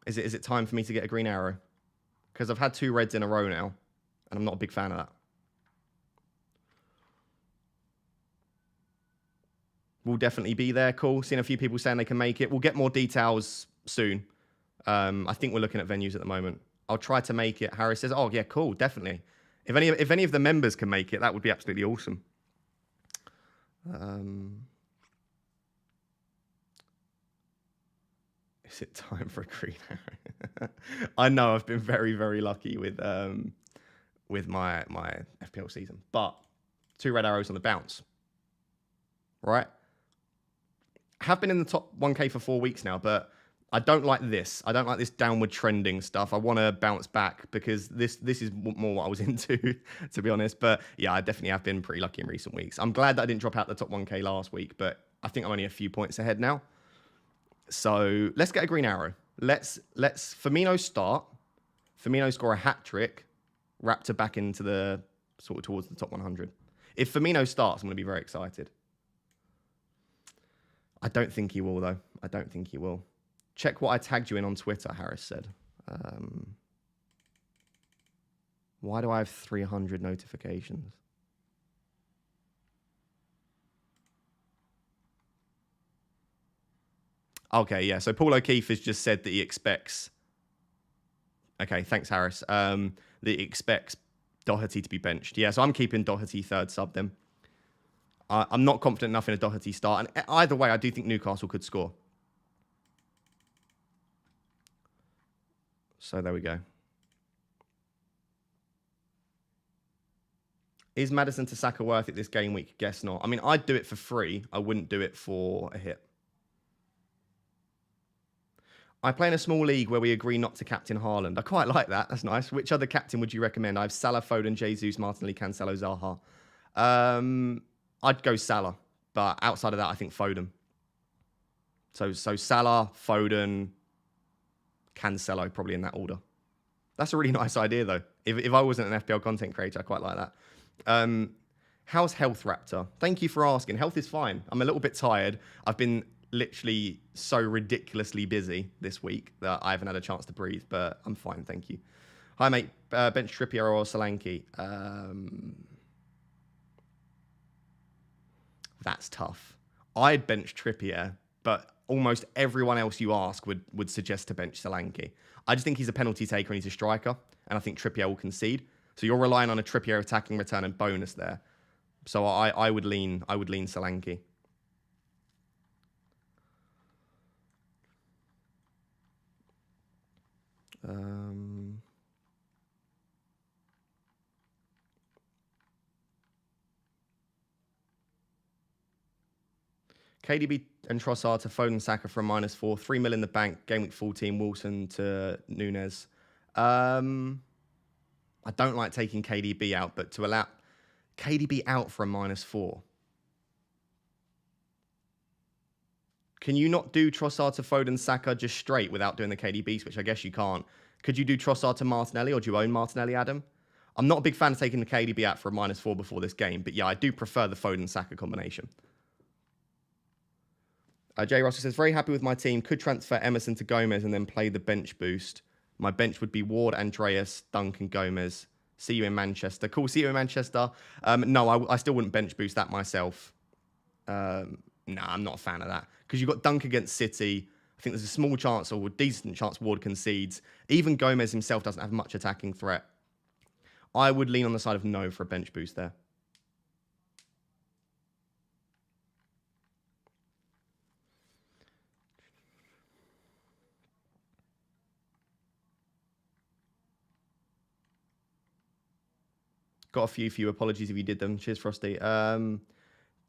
Is it time for me to get a green arrow? Because I've had 2 reds in a row now, and I'm not a big fan of that. We'll definitely be there. Cool. Seeing a few people saying they can make it. We'll get more details soon. I think we're looking at venues at the moment. I'll try to make it. Harris says, "Oh yeah, cool, definitely. If any of the members can make it, that would be absolutely awesome." Is it time for a green arrow? I know I've been very, very lucky with with my FPL season. But 2 red arrows on the bounce. Right? Have been in the top 1K for 4 weeks now, but I don't like this. I don't like this downward trending stuff. I want to bounce back because this is more what I was into, to be honest. But yeah, I definitely have been pretty lucky in recent weeks. I'm glad that I didn't drop out the top 1K last week, but I think I'm only a few points ahead now. So let's get a green arrow. Let's Firmino start. Firmino score a hat trick. Raptor back into the sort of towards the top 100. If Firmino starts, I'm going to be very excited. I don't think he will, though. I don't think he will. Check what I tagged you in on Twitter, Harris said. Why do I have 300 notifications? Okay, yeah. So Paul O'Keefe has just said that he expects... Okay, thanks, Harris. That he expects Doherty to be benched. Yeah, so I'm keeping Doherty third sub then. I'm not confident enough in a Doherty start. And either way, I do think Newcastle could score. So there we go. Is Maddison to Saka worth it this game week? Guess not. I mean, I'd do it for free. I wouldn't do it for a hit. I play in a small league where we agree not to captain Haaland. I quite like that. That's nice. Which other captain would you recommend? I have Salah, Foden, Jesus, Martinelli, Cancelo, Zaha. I'd go Salah, but outside of that, I think Foden. So Salah, Foden, Cancelo, probably in that order. That's a really nice idea, though. If I wasn't an FPL content creator, I quite like that. How's health, Raptor? Thank you for asking. Health is fine. I'm a little bit tired. I've been literally so ridiculously busy this week that I haven't had a chance to breathe, but I'm fine, thank you. Hi, mate. Bench Trippier or Solanke? That's tough. I'd bench Trippier, but almost everyone else you ask would suggest to bench Solanke. I just think he's a penalty taker and he's a striker, and I think Trippier will concede. So you're relying on a Trippier attacking return and bonus there. So I would lean Solanke. KDB and Trossard to Foden, Saka from -4, 3 mil in the bank, game week 14, Wilson to Nunes. I don't like taking KDB out, but to allow KDB out for a -4. Can you not do Trossard to Foden, Saka just straight without doing the KDB switch? I guess you can't. Could you do Trossard to Martinelli, or do you own Martinelli, Adam? I'm not a big fan of taking the KDB out for a -4 before this game, but yeah, I do prefer the Foden-Saka combination. Jay Russell says, very happy with my team. Could transfer Emerson to Gomez and then play the bench boost. My bench would be Ward, Andreas, Duncan, Gomez. See you in Manchester. Cool, see you in Manchester. No, I still wouldn't bench boost that myself. Nah, I'm not a fan of that. Because you've got Dunk against City. I think there's a small chance or a decent chance Ward concedes. Even Gomez himself doesn't have much attacking threat. I would lean on the side of no for a bench boost there. Got a few apologies if you did them. Cheers, Frosty.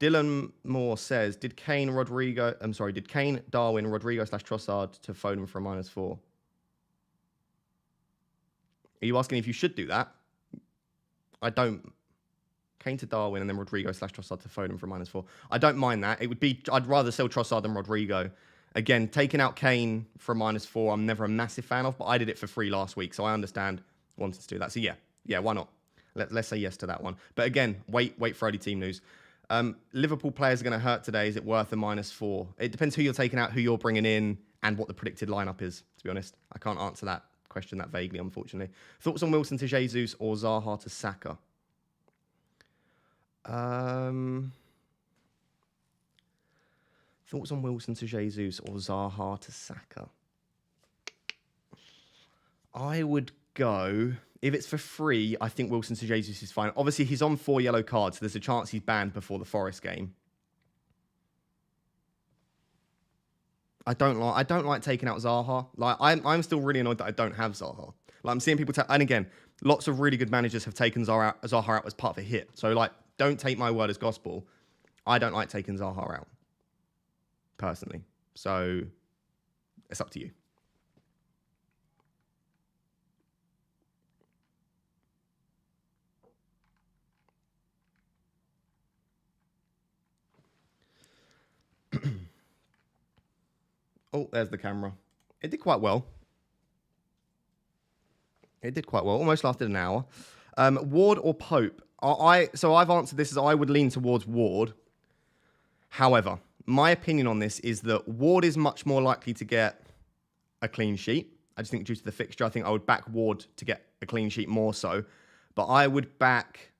Dylan Moore says, did Kane, Darwin, Rodrigo / Trossard to Foden for a -4? Are you asking if you should do that? I don't. Kane to Darwin and then Rodrigo / Trossard to Foden for a -4. I don't mind that. It would be, I'd rather sell Trossard than Rodrigo. Again, taking out Kane for a -4, I'm never a massive fan of, but I did it for free last week, so I understand wanting to do that. So yeah, why not? Let's say yes to that one. But again, wait for early team news. Liverpool players are going to hurt today. Is it worth a -4? It depends who you're taking out, who you're bringing in, and what the predicted lineup is, to be honest. I can't answer that question that vaguely, unfortunately. Thoughts on Wilson to Jesus or Zaha to Saka? Thoughts on Wilson to Jesus or Zaha to Saka? I would go... If it's for free, I think Wilson to Jesus is fine. Obviously, he's on 4 yellow cards, so there's a chance he's banned before the Forest game. I don't like taking out Zaha. Like I'm still really annoyed that I don't have Zaha. Like I'm seeing people and again, lots of really good managers have taken Zaha out as part of a hit. So like, don't take my word as gospel. I don't like taking Zaha out, personally. So it's up to you. Oh, there's the camera. It did quite well. It did quite well. Almost lasted an hour. Ward or Pope? So I've answered this as I would lean towards Ward. However, my opinion on this is that Ward is much more likely to get a clean sheet. I just think due to the fixture, I think I would back Ward to get a clean sheet more so. But I would back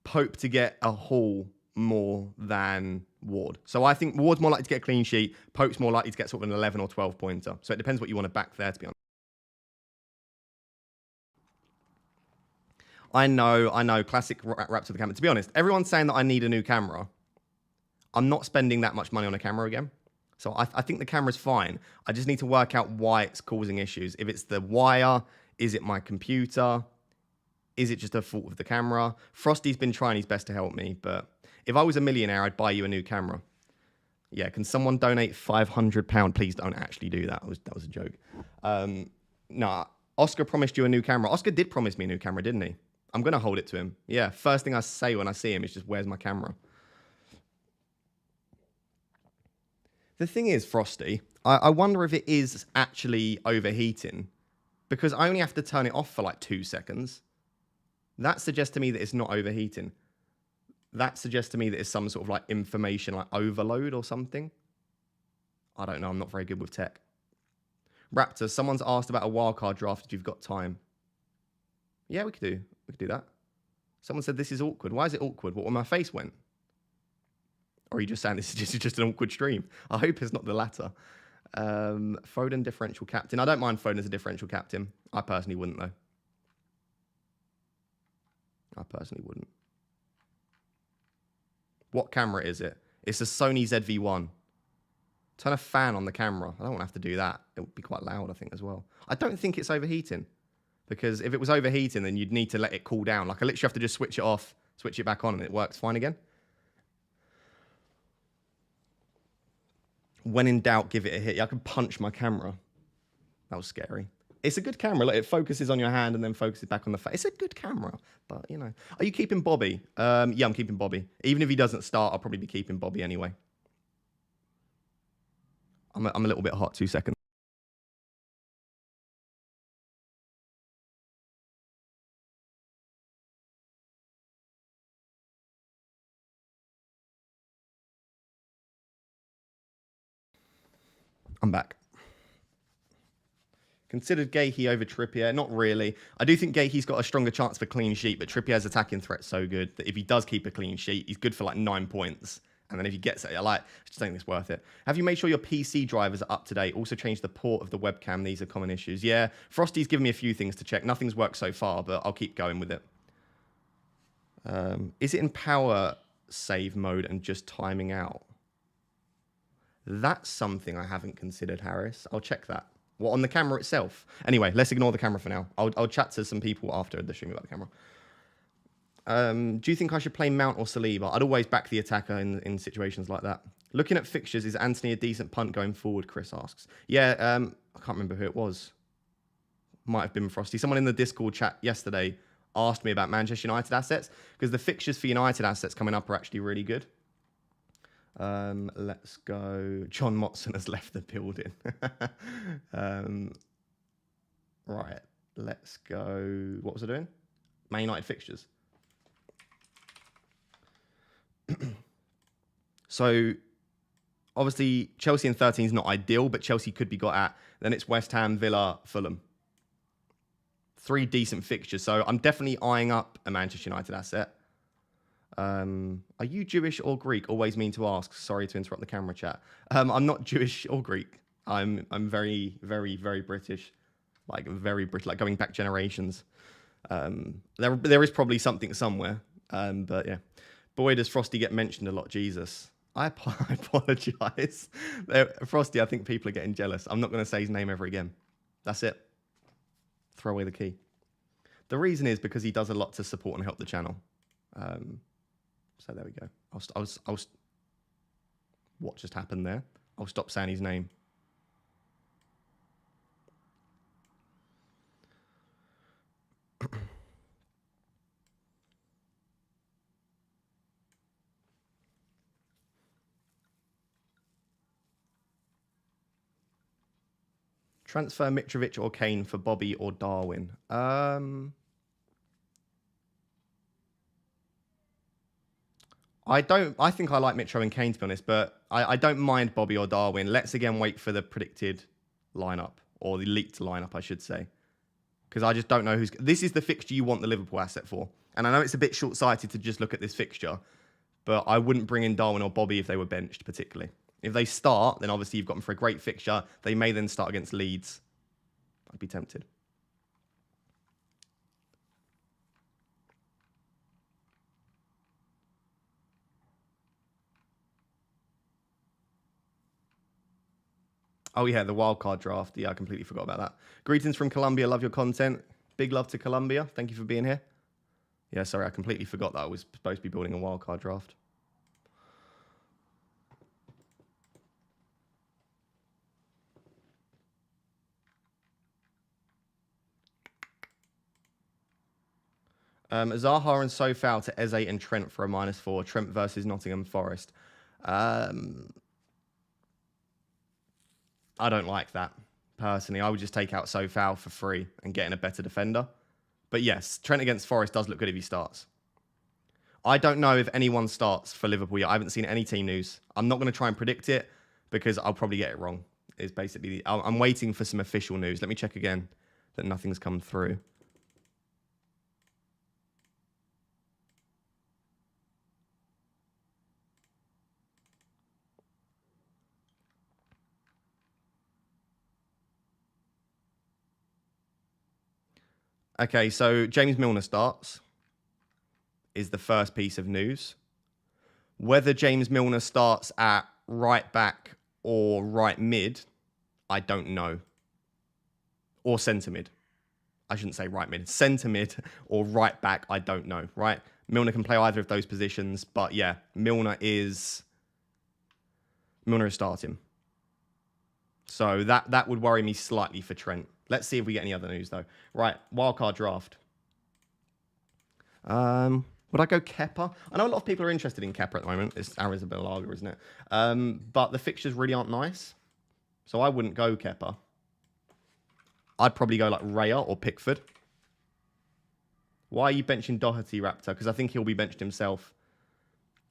Pope to get a haul more than Ward. So I think Ward's more likely to get a clean sheet. Pope's more likely to get sort of an 11 or 12 pointer. So it depends what you want to back there, to be honest. I know, classic rap to the camera. To be honest, everyone's saying that I need a new camera. I'm not spending that much money on a camera again. So I think the camera's fine. I just need to work out why it's causing issues. If it's the wire, is it my computer? Is it just a fault of the camera? Frosty's been trying his best to help me, but if I was a millionaire, I'd buy you a new camera. Yeah, can someone donate £500? Please don't actually do that. That was a joke. No, Oscar promised you a new camera. Oscar did promise me a new camera, didn't he? I'm going to hold it to him. Yeah, first thing I say when I see him is just, where's my camera? The thing is, Frosty, I wonder if it is actually overheating because I only have to turn it off for like 2 seconds. That suggests to me that it's not overheating. That suggests to me that it's some sort of like information like overload or something. I don't know. I'm not very good with tech. Raptor, someone's asked about a wildcard draft if you've got time. Yeah, we could do that. Someone said this is awkward. Why is it awkward? What, when my face went? Or are you just saying this is just an awkward stream? I hope it's not the latter. Foden differential captain. I don't mind Foden as a differential captain. I personally wouldn't, though. I personally wouldn't. What camera is it? It's a Sony ZV-1. Turn a fan on the camera. I don't want to have to do that. It would be quite loud, I think, as well. I don't think it's overheating. Because if it was overheating, then you'd need to let it cool down. Like, I literally have to just switch it off, switch it back on, and it works fine again. When in doubt, give it a hit. Yeah, I could punch my camera. That was scary. It's a good camera. Like, it focuses on your hand and then focuses back on the face. It's a good camera, but, you know. Are you keeping Bobby? Yeah, I'm keeping Bobby. Even if he doesn't start, I'll probably be keeping Bobby anyway. I'm a little bit hot. 2 seconds. I'm back. Considered Gahey over Trippier? Not really. I do think Gahey's got a stronger chance for clean sheet, but Trippier's attacking threat's so good that if he does keep a clean sheet, he's good for like 9 points. And then if he gets it, I just don't think it's worth it. Have you made sure your PC drivers are up to date? Also change the port of the webcam. These are common issues. Yeah, Frosty's given me a few things to check. Nothing's worked so far, but I'll keep going with it. Is it in power save mode and just timing out? That's something I haven't considered, Harris. I'll check that. What, on the camera itself? Anyway, let's ignore the camera for now. I'll chat to some people after the stream about the camera. Do you think I should play Mount or Saliba? I'd always back the attacker in situations like that. Looking at fixtures, is Anthony a decent punt going forward? Chris asks. Yeah, I can't remember who it was. Might have been Frosty. Someone in the Discord chat yesterday asked me about Manchester United assets because the fixtures for United assets coming up are actually really good. Let's go. John Motson has left the building. Right, let's go. What was I doing? Man United fixtures. So, obviously, Chelsea in 13 is not ideal, but Chelsea could be got at. Then it's West Ham, Villa, Fulham. 3 decent fixtures. So, I'm definitely eyeing up a Manchester United asset. Are you Jewish or Greek? Always mean to ask. Sorry to interrupt the camera chat. I'm not Jewish or Greek. I'm very, very, very British. Like, very British, like going back generations. There is probably something somewhere. But yeah. Boy, does Frosty get mentioned a lot. Jesus. I apologize. Frosty, I think people are getting jealous. I'm not going to say his name ever again. That's it. throw away the key. The reason is because he does a lot to support and help the channel. So there we go. What just happened there? I'll stop saying his name. Transfer Mitrovic or Kane for Bobby or Darwin. I think I like Mitro and Kane, to be honest, but I don't mind Bobby or Darwin. Let's again wait for the predicted lineup, or the leaked lineup, I should say. Because I just don't know who's... This is the fixture you want the Liverpool asset for. And I know it's a bit short-sighted to just look at this fixture, but I wouldn't bring in Darwin or Bobby if they were benched, particularly. If they start, then obviously you've got them for a great fixture. They may then start against Leeds. I'd be tempted. Oh, yeah, the wildcard draft. Yeah, I completely forgot about that. Greetings from Colombia. Love your content. Big love to Colombia. Thank you for being here. Yeah, sorry, I completely forgot that I was supposed to be building a wildcard draft. Zaha and Sofal to Eze and Trent for a -4. Trent versus Nottingham Forest. I don't like that, personally. I would just take out Sofal for free and get in a better defender. But yes, Trent against Forest does look good if he starts. I don't know if anyone starts for Liverpool yet. I haven't seen any team news. I'm not going to try and predict it because I'll probably get it wrong. Is basically I'm waiting for some official news. Let me check again that nothing's come through. Okay, so James Milner starts is the first piece of news. Whether James Milner starts at right back or right mid, I don't know. Or centre mid. I shouldn't say right mid. Centre mid or right back, I don't know, right? Milner can play either of those positions, but yeah, Milner is starting. So that would worry me slightly for Trent. Let's see if we get any other news, though. Right, wildcard draft. Would I go Kepa? I know a lot of people are interested in Kepa at the moment. It's Arrizabalaga, isn't it? But the fixtures really aren't nice. So I wouldn't go Kepa. I'd probably go like Raya or Pickford. Why are you benching Doherty, Raptor? Because I think he'll be benched himself.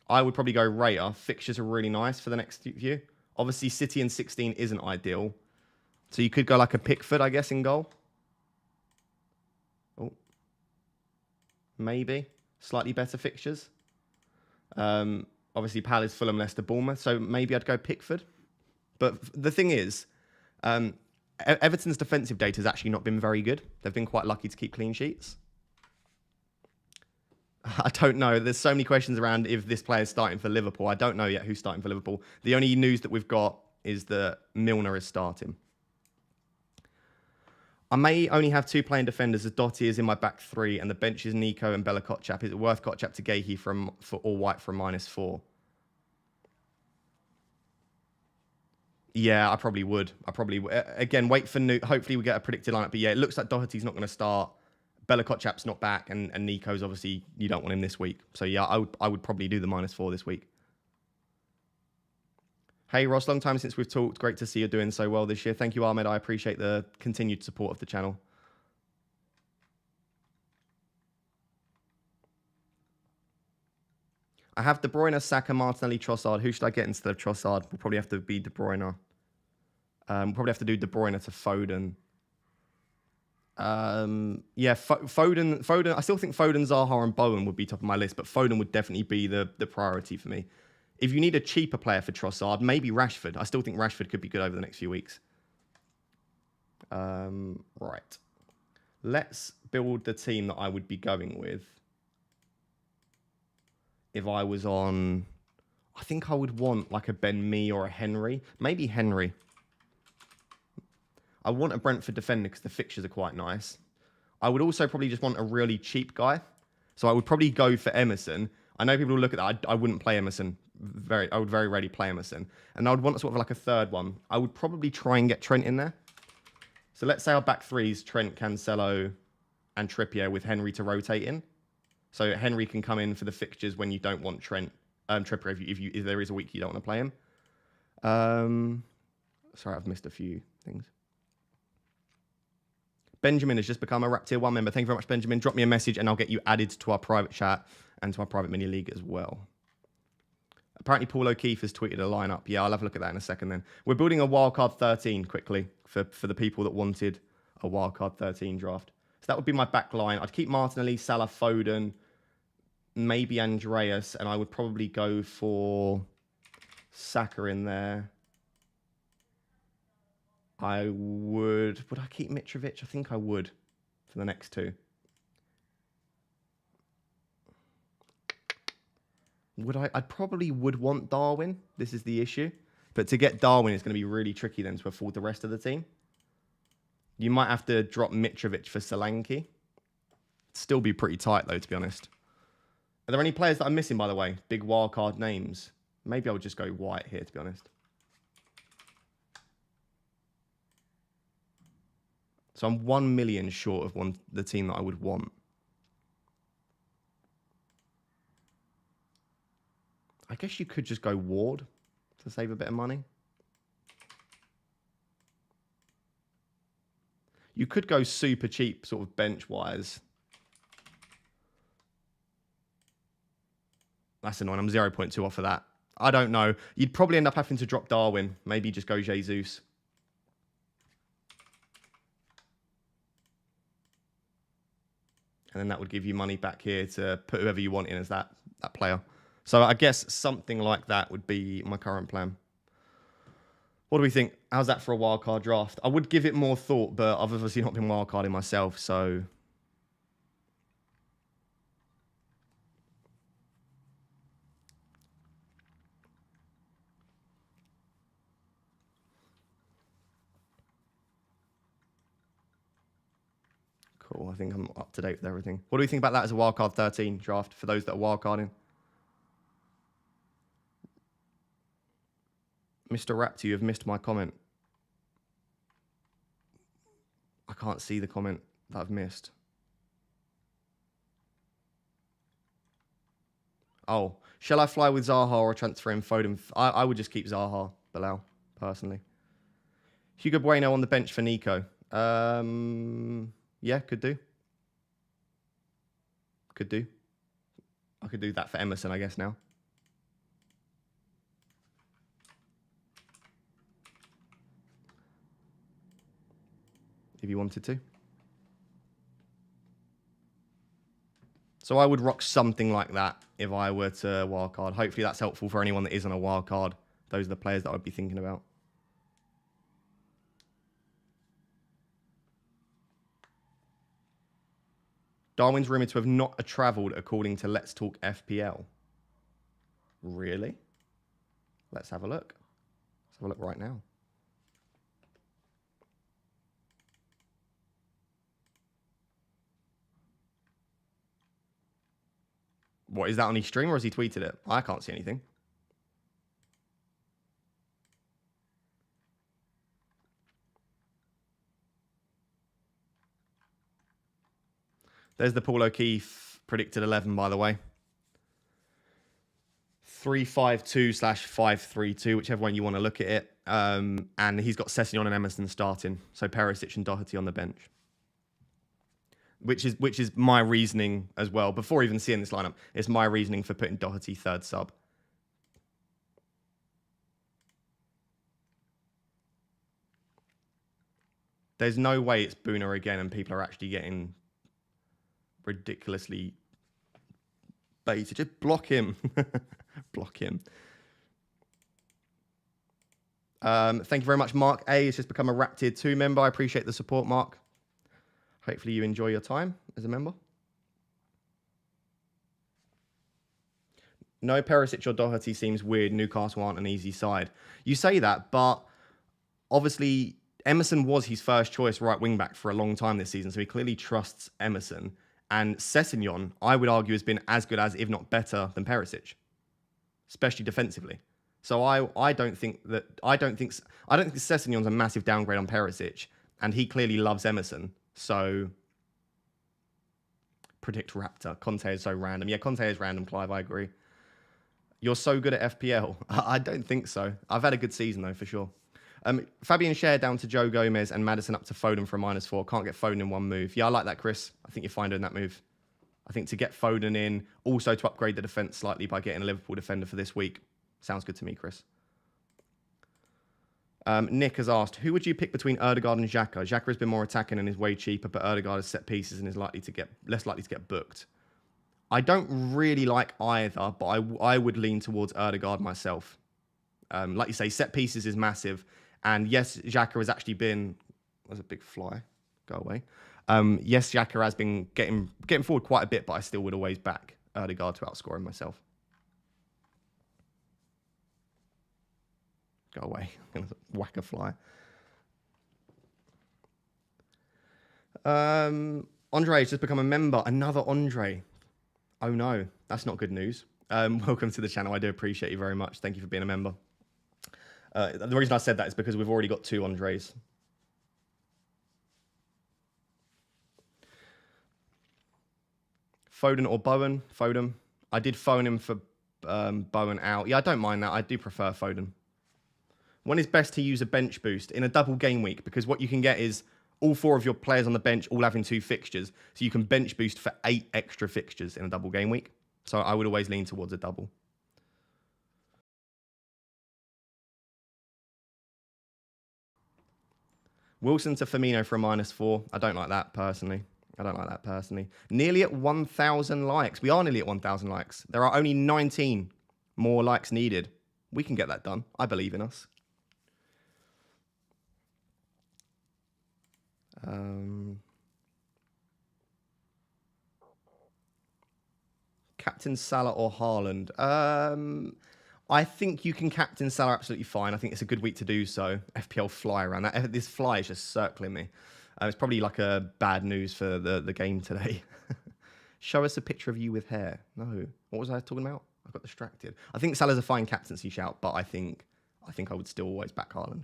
I would probably go Raya. Fixtures are really nice for the next few. Obviously, City in 16 isn't ideal. So you could go like a Pickford, I guess, in goal. Oh. Maybe. Slightly better fixtures. Obviously, Palace, Fulham, Leicester, Bournemouth. So maybe I'd go Pickford. But the thing is, Everton's defensive data has actually not been very good. They've been quite lucky to keep clean sheets. I don't know. There's so many questions around if this player's starting for Liverpool. I don't know yet who's starting for Liverpool. The only news that we've got is that Milner is starting. I may only have 2 playing defenders as Dotti is in my back 3 and the bench is Nico and Bella Kotchap. Is it worth Kotchap to Gahey for all white for a -4? Yeah, I probably would. Again, wait for new. Hopefully we get a predicted lineup. But yeah, it looks like Doherty's not going to start. Bella Kotchap's not back, and Nico's obviously you don't want him this week. So yeah, I would probably do the -4 this week. Hey Ross, long time since we've talked. Great to see you're doing so well this year. Thank you, Ahmed. I appreciate the continued support of the channel. I have De Bruyne, Saka, Martinelli, Trossard. Who should I get instead of Trossard? We'll probably have to be De Bruyne. We'll probably have to do De Bruyne to Foden. Yeah, Foden. I still think Foden, Zaha, and Bowen would be top of my list, but Foden would definitely be the priority for me. If you need a cheaper player for Trossard, maybe Rashford. I still think Rashford could be good over the next few weeks. Right. Let's build the team that I would be going with. If I was on... I think I would want like a Ben Mee or a Henry. Maybe Henry. I want a Brentford defender because the fixtures are quite nice. I would also probably just want a really cheap guy. So I would probably go for Emerson. I know people will look at that. I wouldn't play Emerson. I would very rarely play Emerson. And I would want sort of like a third one. I would probably try and get Trent in there. So let's say our back threes, Trent, Cancelo, and Trippier with Henry to rotate in. So Henry can come in for the fixtures when you don't want Trippier if there is a week you don't want to play him. Sorry, I've missed a few things. Benjamin has just become a Rap Tier 1 member. Thank you very much, Benjamin. Drop me a message and I'll get you added to our private chat and to our private mini league as well. Apparently, Paul O'Keefe has tweeted a lineup. Yeah, I'll have a look at that in a second then. We're building a Wildcard 13 quickly for the people that wanted a Wildcard 13 draft. So that would be my back line. I'd keep Martinelli, Salah, Foden, maybe Andreas, and I would probably go for Saka in there. Would I keep Mitrovic? I think I would for the next two. I probably would want Darwin. This is the issue. But to get Darwin is going to be really tricky then to afford the rest of the team. You might have to drop Mitrovic for Solanke. Still be pretty tight though, to be honest. Are there any players that I'm missing, by the way? Big wildcard names. Maybe I would just go White here, to be honest. So I'm 1 million short of the team that I would want. I guess you could just go Ward to save a bit of money. You could go super cheap, sort of bench-wise. That's annoying. I'm 0.2 off of that. I don't know. You'd probably end up having to drop Darwin. Maybe just go Jesus. And then that would give you money back here to put whoever you want in as that player. So I guess something like that would be my current plan. What do we think? How's that for a wildcard draft? I would give it more thought, but I've obviously not been wildcarding myself, so... Cool, I think I'm up to date with everything. What do we think about that as a wildcard 13 draft for those that are wildcarding? Mr. Raptor, you have missed my comment. I can't see the comment that I've missed. Oh, shall I fly with Zaha or transfer in Foden? I would just keep Zaha, Bilal, personally. Hugo Bueno on the bench for Nico. Yeah, could do. Could do. I could do that for Emerson, I guess, now. If you wanted to. So I would rock something like that if I were to wildcard. Hopefully that's helpful for anyone that is on a wildcard. Those are the players that I would be thinking about. Darwin's rumoured to have not travelled according to Let's Talk FPL. Really? Let's have a look. Let's have a look right now. What, is that on his stream or has he tweeted it? I can't see anything. There's the Paul O'Keefe predicted 11, by the way. 3-5-2/5-3-2, whichever one you want to look at it. And he's got Sessegnon and Emerson starting. So Perisic and Doherty on the bench. Which is my reasoning as well. Before even seeing this lineup, it's my reasoning for putting Doherty third sub. There's no way it's Booner again and people are actually getting ridiculously baited. Just block him. Block him. Thank you very much, Mark A. has just become a Rap Tier 2 member. I appreciate the support, Mark. Hopefully you enjoy your time as a member. No, Perisic or Doherty seems weird. Newcastle aren't an easy side. You say that, but obviously Emerson was his first choice right wing back for a long time this season, so he clearly trusts Emerson. And Sessegnon, I would argue, has been as good as, if not better, than Perisic, especially defensively. So I don't think Sessegnon's a massive downgrade on Perisic, and he clearly loves Emerson. So predict Raptor. Conte is so random. Yeah, Conte is random, Clive. I agree. You're so good at FPL. I don't think so. I've had a good season though, for sure. Fabian Schär down to Joe Gomez and Maddison up to Foden for a -4. Can't get Foden in one move. Yeah, I like that, Chris. I think you're fine doing that move. I think to get Foden in, also to upgrade the defence slightly by getting a Liverpool defender for this week. Sounds good to me, Chris. Nick has asked, who would you pick between Ødegaard and Xhaka? Xhaka has been more attacking and is way cheaper, but Ødegaard has set pieces and is less likely to get booked. I don't really like either, but I would lean towards Ødegaard myself. Like you say, set pieces is massive. And yes, Xhaka has actually been... There's a big fly. Go away. Yes, Xhaka has been getting forward quite a bit, but I still would always back Ødegaard to outscore him myself. Go away. Whack a fly. Andre's just become a member. Another Andre. Oh no, that's not good news. Welcome to the channel. I do appreciate you very much. Thank you for being a member. The reason I said that is because we've already got 2 Andres. Foden or Bowen? Foden. I did phone him for Bowen out. Yeah, I don't mind that. I do prefer Foden. When is best to use a bench boost? In a double game week, because what you can get is all 4 of your players on the bench all having 2 fixtures. So you can bench boost for 8 extra fixtures in a double game week. So I would always lean towards a double. Wilson to Firmino for a -4. I don't like that personally. Nearly at 1,000 likes. We are nearly at 1,000 likes. There are only 19 more likes needed. We can get that done. I believe in us. Captain Salah or Haaland? I think you can captain Salah absolutely fine. I think it's a good week to do so. FPL fly around. This fly is just circling me. It's probably like a bad news for the game today. Show us a picture of you with hair. No. What was I talking about? I got distracted. I think Salah's a fine captaincy shout, but I think I would still always back Haaland.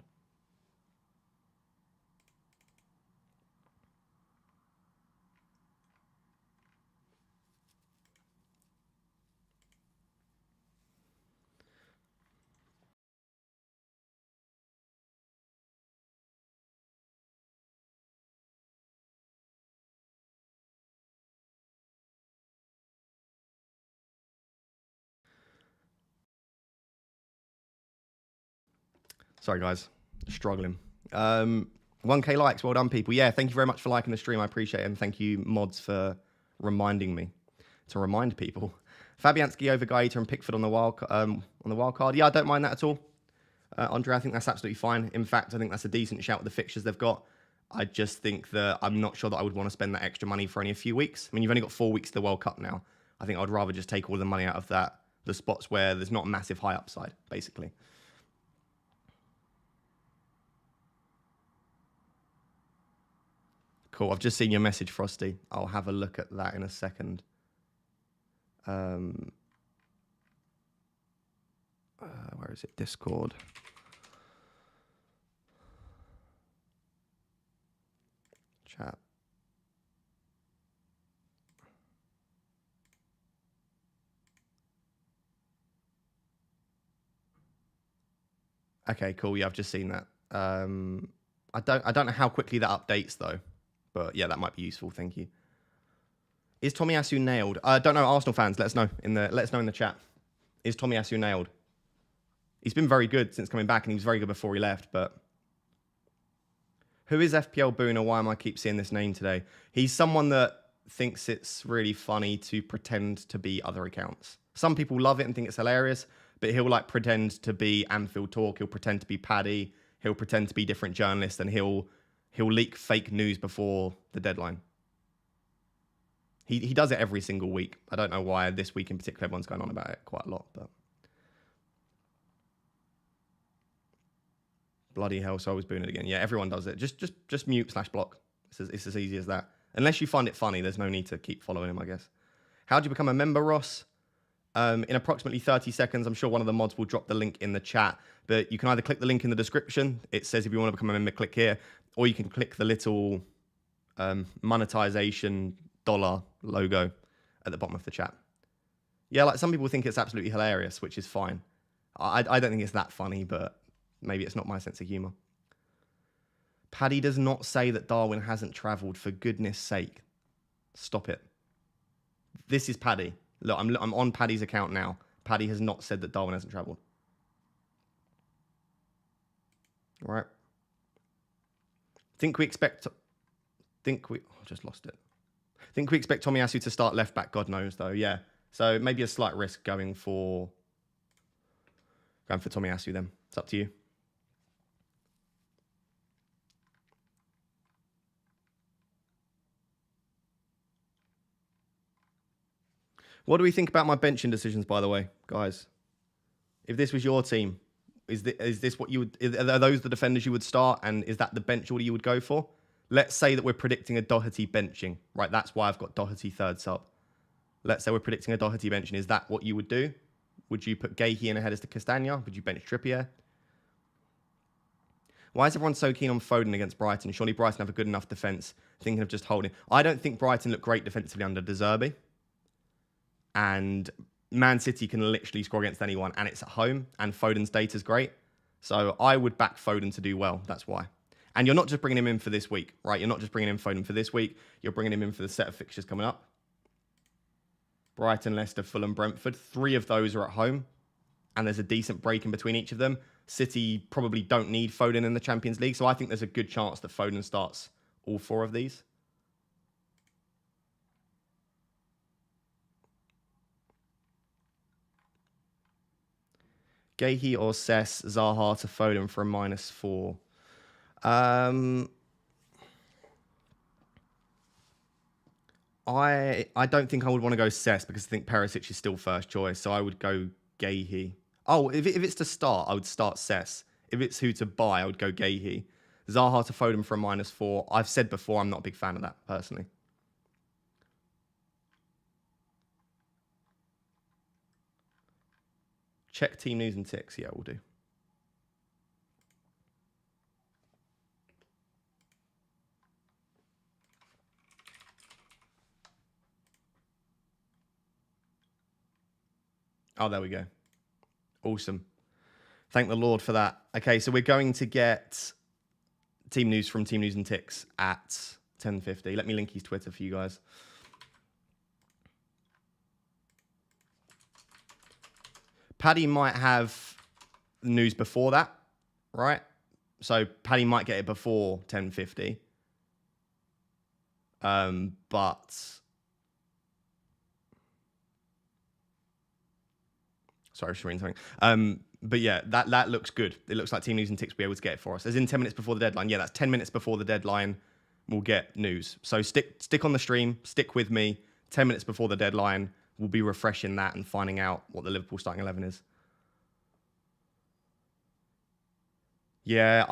Sorry, guys. Struggling. 1K likes. Well done, people. Yeah, thank you very much for liking the stream. I appreciate it. And thank you, mods, for reminding me to remind people. Fabianski over Gaeta and Pickford on the wild card. Yeah, I don't mind that at all. Andre, I think that's absolutely fine. In fact, I think that's a decent shout with the fixtures they've got. I just think that I'm not sure that I would want to spend that extra money for only a few weeks. I mean, you've only got 4 weeks to the World Cup now. I think I'd rather just take all the money out of the spots where there's not a massive high upside, basically. Cool. I've just seen your message, Frosty. I'll have a look at that in a second. Where is it? Discord. Chat. Okay, cool. Yeah, I've just seen that. I don't know how quickly that updates though. But yeah, that might be useful. Thank you. Is Tomiyasu nailed? I don't know. Arsenal fans, let us know in the chat. Is Tomiyasu nailed? He's been very good since coming back, and he was very good before he left. But who is FPL Booner? Why am I keep seeing this name today? He's someone that thinks it's really funny to pretend to be other accounts. Some people love it and think it's hilarious, but he'll like pretend to be Anfield Talk. He'll pretend to be Paddy. He'll pretend to be different journalists, and he'll leak fake news before the deadline. He does it every single week. I don't know why this week in particular everyone's going on about it quite a lot. But Bloody hell, so I was booing it again. Yeah, everyone does it. Just mute/block. It's as easy as that. Unless you find it funny, there's no need to keep following him, I guess. How do you become a member, Ross? In approximately 30 seconds, I'm sure one of the mods will drop the link in the chat. But you can either click the link in the description. It says if you want to become a member, click here. Or you can click the little monetization dollar logo at the bottom of the chat. Yeah, like some people think it's absolutely hilarious, which is fine. I don't think it's that funny, but maybe it's not my sense of humour. Paddy does not say that Darwin hasn't travelled, for goodness sake. Stop it. This is Paddy. Look, I'm on Paddy's account now. Paddy has not said that Darwin hasn't travelled. All right. I just lost it. Think we expect Tomiyasu to start left back? God knows, though. Yeah. So maybe a slight risk going for Tomiyasu then. It's up to you. What do we think about my benching decisions, by the way, guys? If this was your team, is this what you would? Are those the defenders you would start, and is that the bench order you would go for? Let's say that we're predicting a Doherty benching, right? That's why I've got Doherty third sub. Let's say we're predicting a Doherty benching. Is that what you would do? Would you put Gahey in ahead as the Castagna? Would you bench Trippier? Why is everyone so keen on Foden against Brighton? Surely Brighton have a good enough defence. Thinking of just holding. I don't think Brighton look great defensively under De Zerbi. And Man City can literally score against anyone, and it's at home, and Foden's data is great. So I would back Foden to do well. That's why. And you're not just bringing him in for this week, right? You're not just bringing in Foden for this week. You're bringing him in for the set of fixtures coming up. Brighton, Leicester, Fulham, Brentford. 3 of those are at home, and there's a decent break in between each of them. City probably don't need Foden in the Champions League, so I think there's a good chance that Foden starts all 4 of these. Gahey or Cess, Zaha to Foden for a -4. I don't think I would want to go Cess because I think Perisic is still first choice, so I would go Gahey. Oh, if it's to start, I would start Cess. If it's who to buy, I would go Gahey. Zaha to Foden for a -4. I've said before, I'm not a big fan of that, personally. Check team news and ticks. Yeah, we'll do. Oh, there we go. Awesome. Thank the Lord for that. Okay, so we're going to get team news from Team News and Ticks at 10:50. Let me link his Twitter for you guys. Paddy might have news before that, right? So Paddy might get it before 10:50. But sorry, I was reading something. But yeah, that looks good. It looks like Team News and Ticks will be able to get it for us. As in 10 minutes before the deadline. Yeah, that's 10 minutes before the deadline. We'll get news. So stick on the stream. Stick with me. 10 minutes before the deadline, we'll be refreshing that and finding out what the Liverpool starting 11 is. Yeah,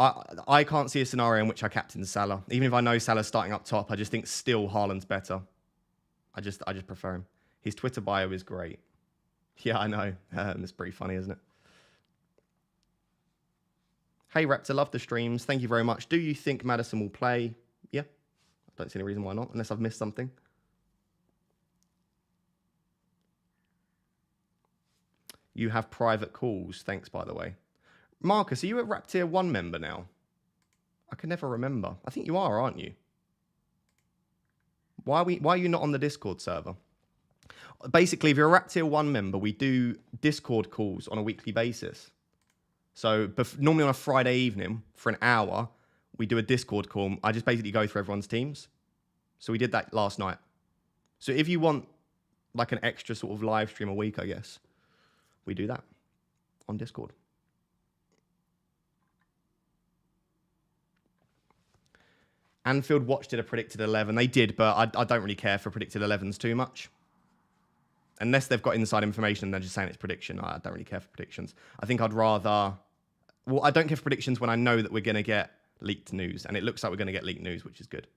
I can't see a scenario in which I captain Salah. Even if I know Salah's starting up top, I just think still Haaland's better. I just prefer him. His Twitter bio is great. Yeah, I know. It's pretty funny, isn't it? Hey, Raptor, love the streams. Thank you very much. Do you think Maddison will play? Yeah. I don't see any reason why not, unless I've missed something. You have private calls. Thanks, by the way. Marcus, are you a Rap Tier 1 member now? I can never remember. I think you are, aren't you? Why are you not on the Discord server? Basically, if you're a Rap Tier 1 member, we do Discord calls on a weekly basis. So normally on a Friday evening for an hour, we do a Discord call. I just basically go through everyone's teams. So we did that last night. So if you want like an extra sort of live stream a week, I guess, we do that on Discord. Anfield Watch did a predicted 11. They did, but I don't really care for predicted 11s too much. Unless they've got inside information and they're just saying it's prediction. I don't really care for predictions. I think I'd rather Well, I don't give predictions when I know that we're going to get leaked news, and it looks like we're going to get leaked news, which is good.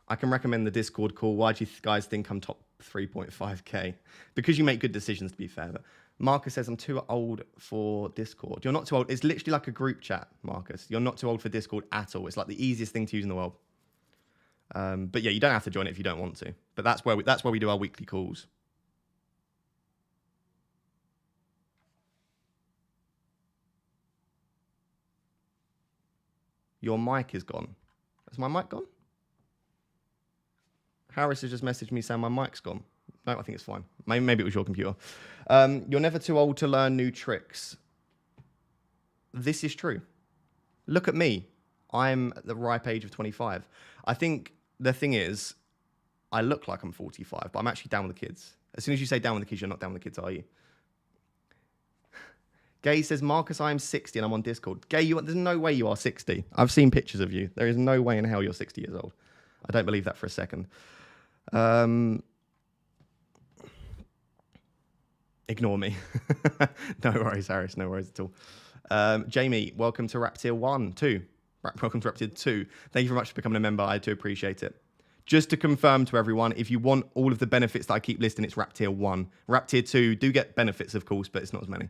I can recommend the Discord call. Why do you guys think I'm top 3.5k? Because you make good decisions, to be fair. But Marcus says I'm too old for Discord. You're not too old. It's literally like a group chat, Marcus. You're not too old for Discord at all. It's like the easiest thing to use in the world. But yeah, you don't have to join it if you don't want to. But that's where we do our weekly calls. Your mic is gone. Is my mic gone? Harris has just messaged me saying my mic's gone. No, I think it's fine. Maybe it was your computer. You're never too old to learn new tricks. This is true. Look at me. I'm at the ripe age of 25. I think the thing is, I look like I'm 45, but I'm actually down with the kids. As soon as you say down with the kids, you're not down with the kids, are you? Gay says, Marcus, I am 60 and I'm on Discord. Gay, there's no way you are 60. I've seen pictures of you. There is no way in hell you're 60 years old. I don't believe that for a second. Ignore me. No worries, Harris. No worries at all. Jamie, welcome to Rap Tier 1, 2. Welcome to Rap Tier 2. Thank you very much for becoming a member. I do appreciate it. Just to confirm to everyone, if you want all of the benefits that I keep listing, it's Rap Tier 1. Rap Tier 2 do get benefits, of course, but it's not as many.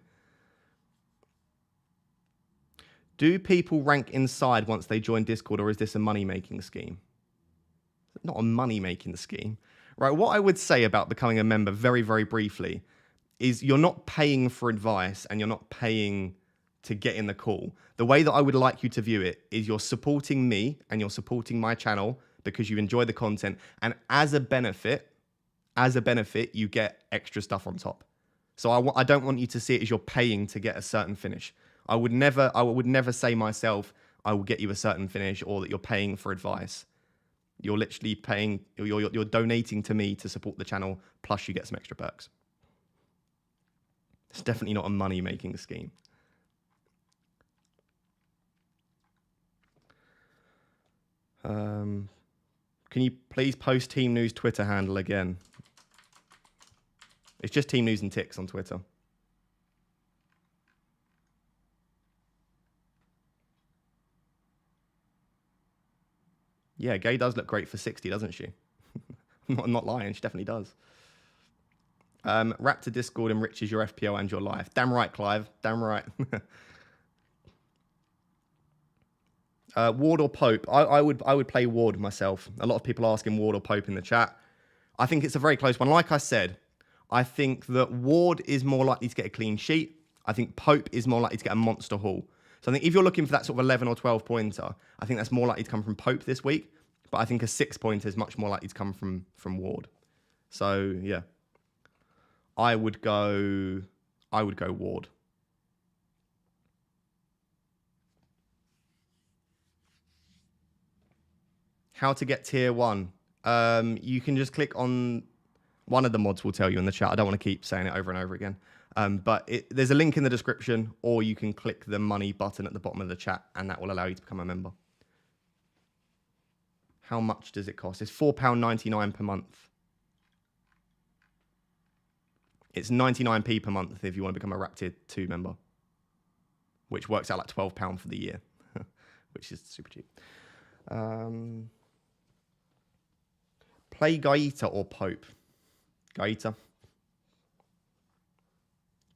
Do people rank inside once they join Discord, or is this a money-making scheme? Not a money-making scheme. Right, what I would say about becoming a member very, very briefly is you're not paying for advice and you're not paying to get in the call. The way that I would like you to view it is you're supporting me and you're supporting my channel because you enjoy the content. And as a benefit, you get extra stuff on top. So I don't want you to see it as you're paying to get a certain finish. I would never say myself, I will get you a certain finish, or that you're paying for advice. You're literally paying, you're donating to me to support the channel, plus you get some extra perks. It's definitely not a money-making scheme. Can you please post Team News Twitter handle again? It's just Team News and Ticks on Twitter. Yeah, Gay does look great for 60, doesn't she? I'm not lying, she definitely does. Raptor Discord enriches your FPL and your life. Damn right, Clive. Damn right. Ward or Pope? I would play Ward myself. A lot of people asking Ward or Pope in the chat. I think it's a very close one. Like I said, I think that Ward is more likely to get a clean sheet. I think Pope is more likely to get a monster haul. So I think if you're looking for that sort of 11 or 12 pointer, I think that's more likely to come from Pope this week. But I think a 6 pointer is much more likely to come from Ward. So yeah, I would go Ward. How to get tier 1? You can just click on one of the mods. Will tell you in the chat. I don't want to keep saying it over and over again. But there's a link in the description, or you can click the money button at the bottom of the chat, and that will allow you to become a member. How much does it cost? It's £4.99 per month. It's 99p per month if you want to become a Rap Tier 2 member, which works out like £12 for the year, which is super cheap. Play Gaeta or Pope? Gaeta.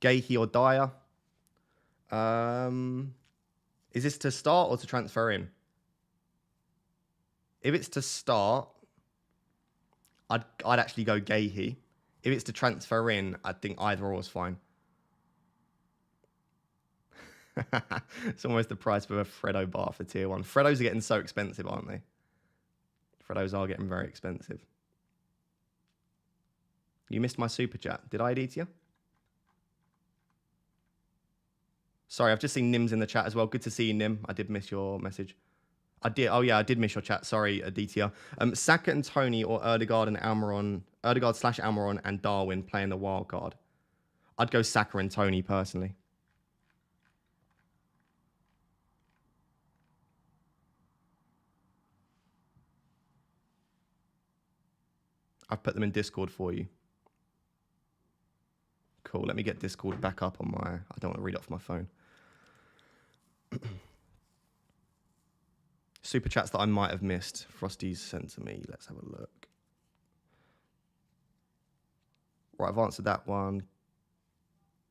Gahey or Dyer? Is this to start or to transfer in? If it's to start, I'd actually go Gahey. If it's to transfer in, I think either or is fine. It's almost the price of a Freddo bar for tier 1. Freddos are getting so expensive, aren't they? Freddos are getting very expensive. You missed my super chat. Did I ID to you? Sorry, I've just seen Nim's in the chat as well. Good to see you, Nim. I did miss your message. I did. Oh, yeah, I did miss your chat. Sorry, Aditya. Saka and Tony or Erdegaard and Almiron. Erdegaard/Almiron and Darwin playing the wild card. I'd go Saka and Tony personally. I've put them in Discord for you. Cool. Let me get Discord back up on my... I don't want to read it off my phone. Super chats that I might have missed. Frosty's sent to me. Let's have a look. Right, I've answered that one.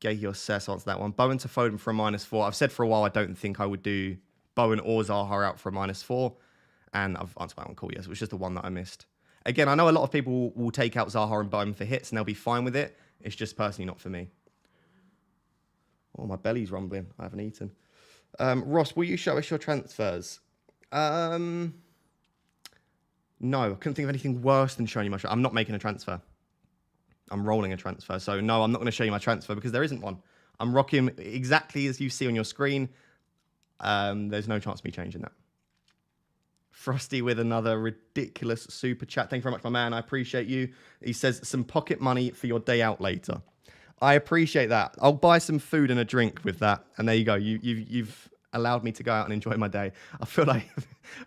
Gahey or Cess answered that one. Bowen to Foden for a -4. I've said for a while I don't think I would do Bowen or Zaha out for a -4. And I've answered that one. Cool, yes. It was just the one that I missed. Again, I know a lot of people will take out Zaha and Bowen for hits and they'll be fine with it. It's just personally not for me. Oh, my belly's rumbling. I haven't eaten. Ross, will you show us your transfers? No, I couldn't think of anything worse than showing you my... I'm not making a transfer. I'm rolling a transfer. So, no, I'm not going to show you my transfer because there isn't one. I'm rocking exactly as you see on your screen. There's no chance of me changing that. Frosty with another ridiculous super chat. Thank you very much, my man. I appreciate you. He says, some pocket money for your day out later. I appreciate that. I'll buy some food and a drink with that. And there you go. You've allowed me to go out and enjoy my day. I feel like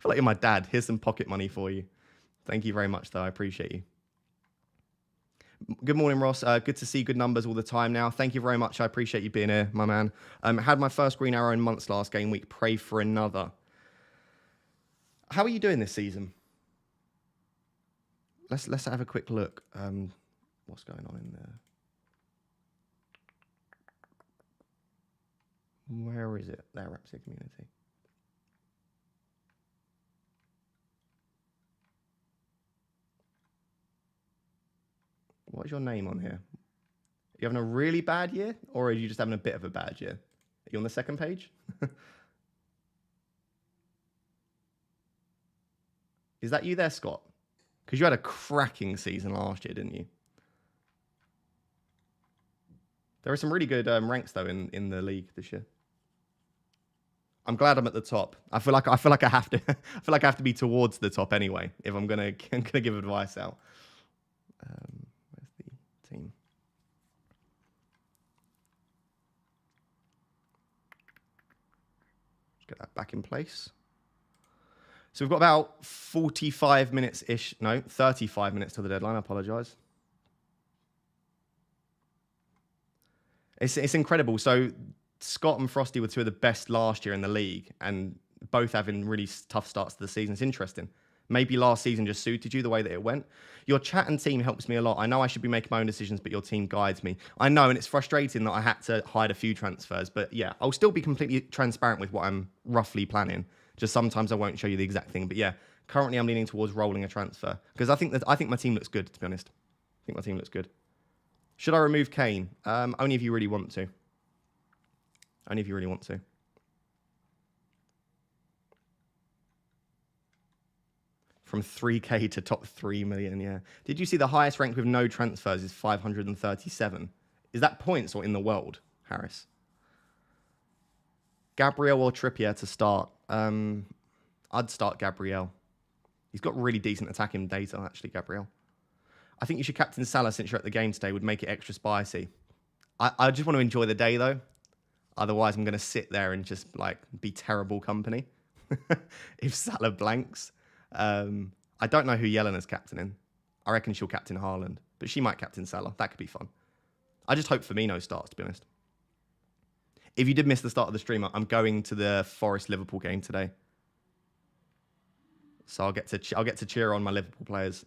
you're my dad. Here's some pocket money for you. Thank you very much, though. I appreciate you. Good morning, Ross. Good to see good numbers all the time now. Thank you very much. I appreciate you being here, my man. Had my first green arrow in months last game week. Pray for another. How are you doing this season? Let's have a quick look. What's going on in there? Where is it? There, Raptor Community. What's your name on here? Are you having a really bad year? Or are you just having a bit of a bad year? Are you on the second page? Is that you there, Scott? Because you had a cracking season last year, didn't you? There are some really good ranks, though, in the league this year. I'm glad I'm at the top. I feel like I have to. I feel like I have to be towards the top anyway if I'm gonna give advice out. Where's the team? Let's get that back in place. So we've got about 45 minutes-ish. No, 35 minutes to the deadline. I apologise. It's incredible. So Scott and Frosty were two of the best last year in the league, and both having really tough starts to the season. It's interesting. Maybe last season just suited you the way that it went. Your chat and team helps me a lot. I know I should be making my own decisions, but your team guides me. I know, and it's frustrating that I had to hide a few transfers. But yeah, I'll still be completely transparent with what I'm roughly planning. Just sometimes I won't show you the exact thing. But yeah, currently I'm leaning towards rolling a transfer because I think my team looks good, to be honest. I think my team looks good. Should I remove Kane? Only if you really want to. Only if you really want to. From 3K to top 3 million, yeah. Did you see the highest rank with no transfers is 537? Is that points or in the world, Harris? Gabriel or Trippier to start? I'd start Gabriel. He's got really decent attacking data, actually, Gabriel. I think you should captain Salah since you're at the game today. Would make it extra spicy. I just want to enjoy the day, though. Otherwise, I'm going to sit there and just like be terrible company if Salah blanks. I don't know who Yelena's captaining. I reckon she'll captain Haaland, but she might captain Salah. That could be fun. I just hope Firmino starts, to be honest. If you did miss the start of the stream, I'm going to the Forest Liverpool game today, so I'll get to cheer on my Liverpool players.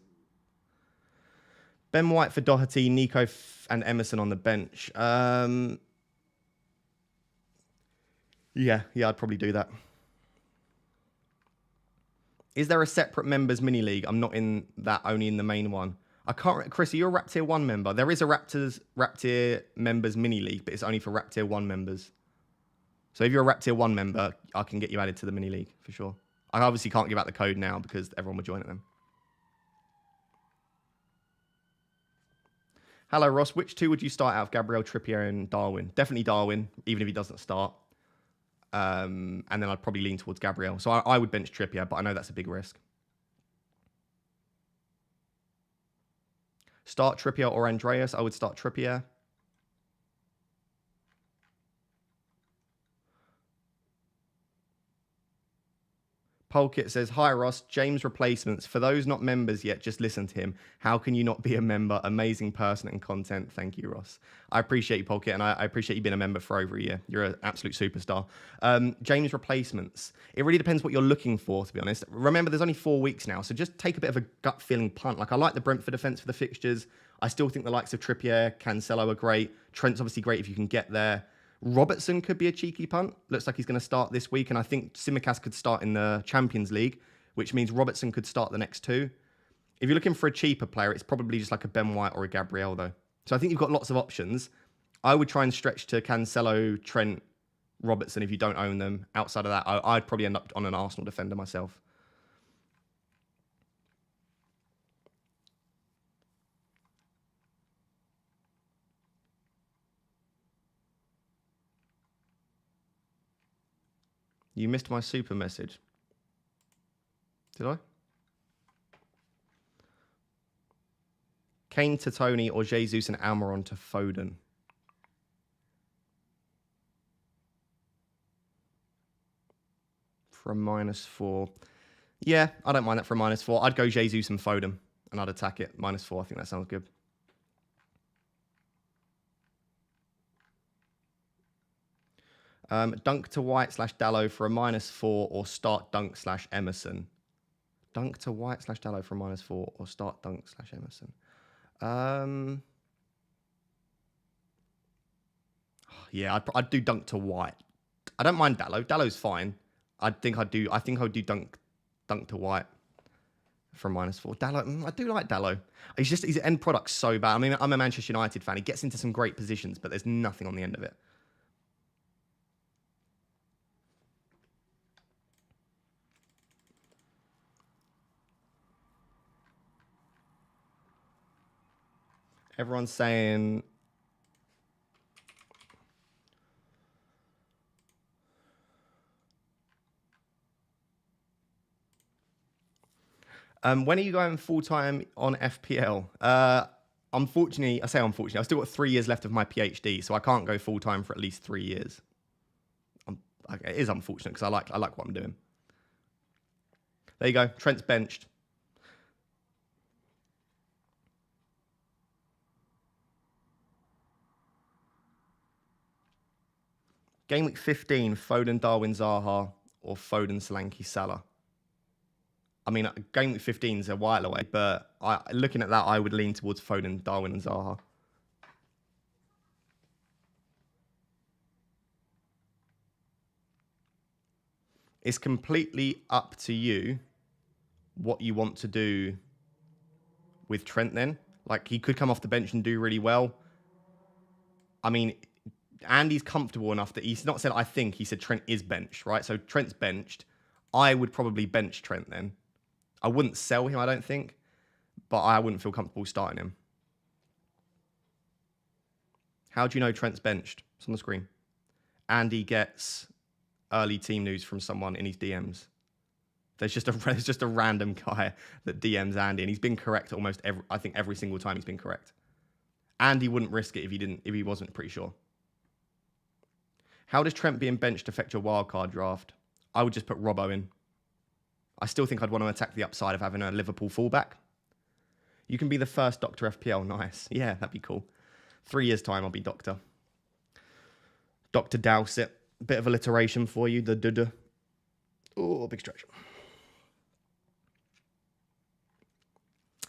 Ben White for Doherty, Nico and Emerson on the bench. Yeah, I'd probably do that. Is there a separate members mini league? I'm not in that, only in the main one. I can't. Chris, are you a Rap Tier 1 member? There is a Rap Tier members mini league, but it's only for Rap Tier 1 members. So if you're a Rap Tier 1 member, I can get you added to the mini league for sure. I obviously can't give out the code now because everyone will join it then. Hello, Ross. Which two would you start out of Gabriel, Trippier, and Darwin? Definitely Darwin, even if he doesn't start. And then I'd probably lean towards Gabriel. So I would bench Trippier, but I know that's a big risk. Start Trippier or Andreas. I would start Trippier. Polkit says, hi Ross, James replacements. For those not members yet, just listen to him. How can you not be a member? Amazing person and content. Thank you, Ross. I appreciate you, Polkit, and I appreciate you being a member for over a year. You're an absolute superstar. James replacements. It really depends what you're looking for, to be honest. Remember, there's only 4 weeks now, so just take a bit of a gut feeling punt. Like, I like the Brentford defence for the fixtures. I still think the likes of Trippier, Cancelo are great. Trent's obviously great if you can get there. Robertson could be a cheeky punt. Looks like he's going to start this week. And I think Tsimikas could start in the Champions League, which means Robertson could start the next 2. If you're looking for a cheaper player, it's probably just like a Ben White or a Gabriel, though. So I think you've got lots of options. I would try and stretch to Cancelo, Trent, Robertson if you don't own them. Outside of that, I'd probably end up on an Arsenal defender myself. You missed my super message. Did I? Kane to Tony or Jesus and Almiron to Foden. For a -4. Yeah, I don't mind that for a -4. I'd go Jesus and Foden and I'd attack it. -4, I think that sounds good. Dunk to White / Dallo for a -4 or start Dunk / Emerson. Dunk to White / Dallo for a -4 or start Dunk / Emerson. Yeah, I'd do Dunk to White. I don't mind Dallo. Dallo's fine. I think I would do Dunk to White for a -4. Dallo, I do like Dallo. His end product's so bad. I mean, I'm a Manchester United fan. He gets into some great positions, but there's nothing on the end of it. Everyone's saying... when are you going full-time on FPL? Unfortunately, I say I've still got 3 years left of my PhD, so I can't go full-time for at least 3 years. Okay, it is unfortunate because I like what I'm doing. There you go. Trent's benched. Game week 15, Foden, Darwin, Zaha, or Foden, Solanke, Salah. I mean, game week 15 is a while away, but looking at that, I would lean towards Foden, Darwin, and Zaha. It's completely up to you what you want to do with Trent then. Like, he could come off the bench and do really well. I mean, Andy's comfortable enough that he's not said, I think, he said Trent is benched, right? So Trent's benched. I would probably bench Trent then. I wouldn't sell him, I don't think, but I wouldn't feel comfortable starting him. How do you know Trent's benched? It's on the screen. Andy gets early team news from someone in his DMs. There's just a random guy that DMs Andy, and he's been correct almost every single time he's been correct. Andy wouldn't risk it if he wasn't pretty sure. How does Trent being benched affect your wildcard draft? I would just put Robbo in. I still think I'd want to attack the upside of having a Liverpool fullback. You can be the first Dr. FPL. Nice. Yeah, that'd be cool. 3 years' time, I'll be Doctor. Dr. Dowsett. Bit of alliteration for you. The duh. Oh, big stretch.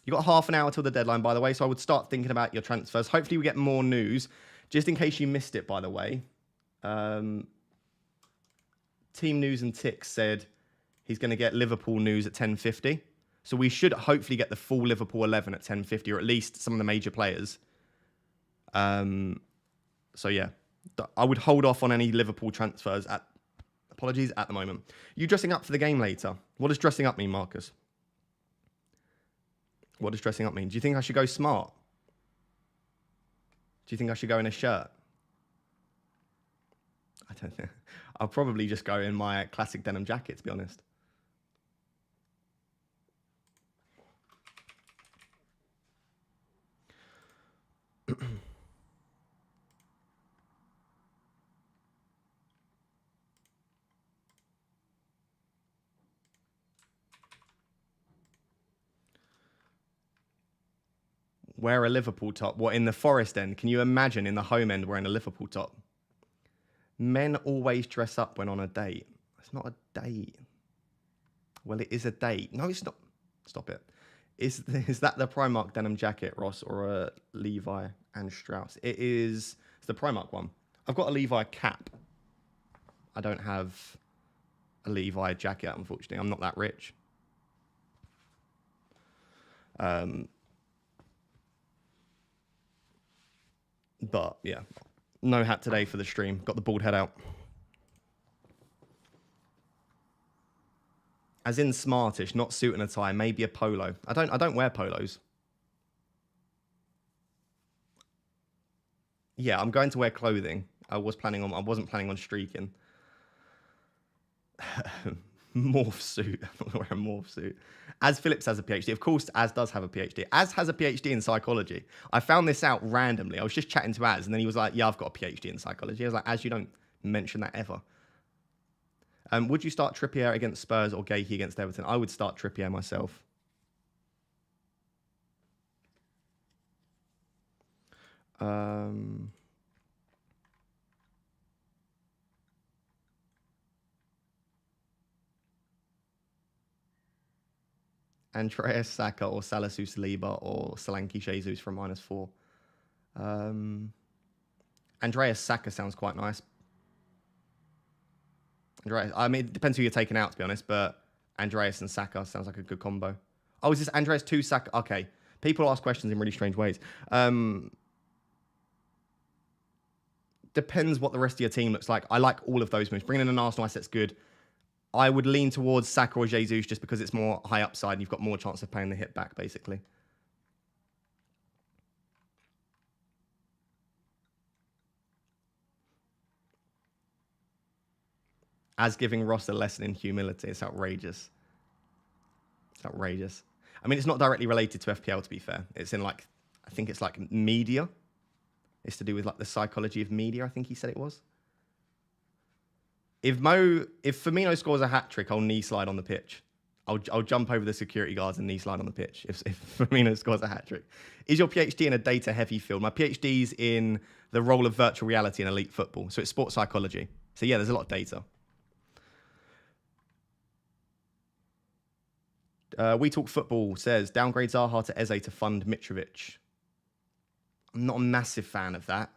You got half an hour till the deadline, by the way, so I would start thinking about your transfers. Hopefully we get more news. Just in case you missed it, by the way. Team News and Ticks said he's going to get Liverpool news at 10:50. So we should hopefully get the full Liverpool 11 at 10:50, or at least some of the major players. So yeah, I would hold off on any Liverpool transfers at the moment. You dressing up for the game later? What does dressing up mean, Marcus? What does dressing up mean? Do you think I should go smart? Do you think I should go in a shirt? I don't think. I'll probably just go in my classic denim jacket, to be honest. Wear a Liverpool top. What, in the Forest end? Can you imagine in the home end wearing a Liverpool top? Men always dress up when on a date. It's not a date. Well, it is a date. No, it's not. Stop it. Is that the Primark denim jacket, Ross, or a Levi and Strauss? It's the Primark one. I've got a Levi cap. I don't have a Levi jacket, unfortunately. I'm not that rich. But, yeah. No hat today for the stream. Got the bald head out. As in smartish, not suit and a tie. Maybe a polo. I don't wear polos. Yeah, I'm going to wear clothing. I wasn't planning on streaking. Morph suit. I'm not wearing a morph suit. As Phillips has a PhD. Of course, Az does have a PhD. Az has a PhD in psychology. I found this out randomly. I was just chatting to Az, and then he was like, yeah, I've got a PhD in psychology. I was like, Az, you don't mention that ever. Would you start Trippier against Spurs or Gakey against Everton? I would start Trippier myself. Andreas Saka or Salisu Saliba or Solanke Jesus from -4. Andreas Saka sounds quite nice. I mean, it depends who you're taking out, to be honest, but Andreas and Saka sounds like a good combo. Oh, is this Andreas 2 Saka? Okay. People ask questions in really strange ways. Depends what the rest of your team looks like. I like all of those moves. Bringing in an Arsenal asset's good. I would lean towards Saka or Jesus just because it's more high upside and you've got more chance of paying the hit back, basically. As giving Ross a lesson in humility. It's outrageous. It's outrageous. I mean, it's not directly related to FPL, to be fair. It's in, like, I think it's like media. It's to do with, like, the psychology of media, I think he said it was. If Firmino scores a hat-trick, I'll knee slide on the pitch. I'll jump over the security guards and knee slide on the pitch if Firmino scores a hat-trick. Is your PhD in a data-heavy field? My PhD's in the role of virtual reality in elite football. So it's sports psychology. So, yeah, there's a lot of data. We Talk Football says, downgrade Zaha to Eze to fund Mitrovic. I'm not a massive fan of that.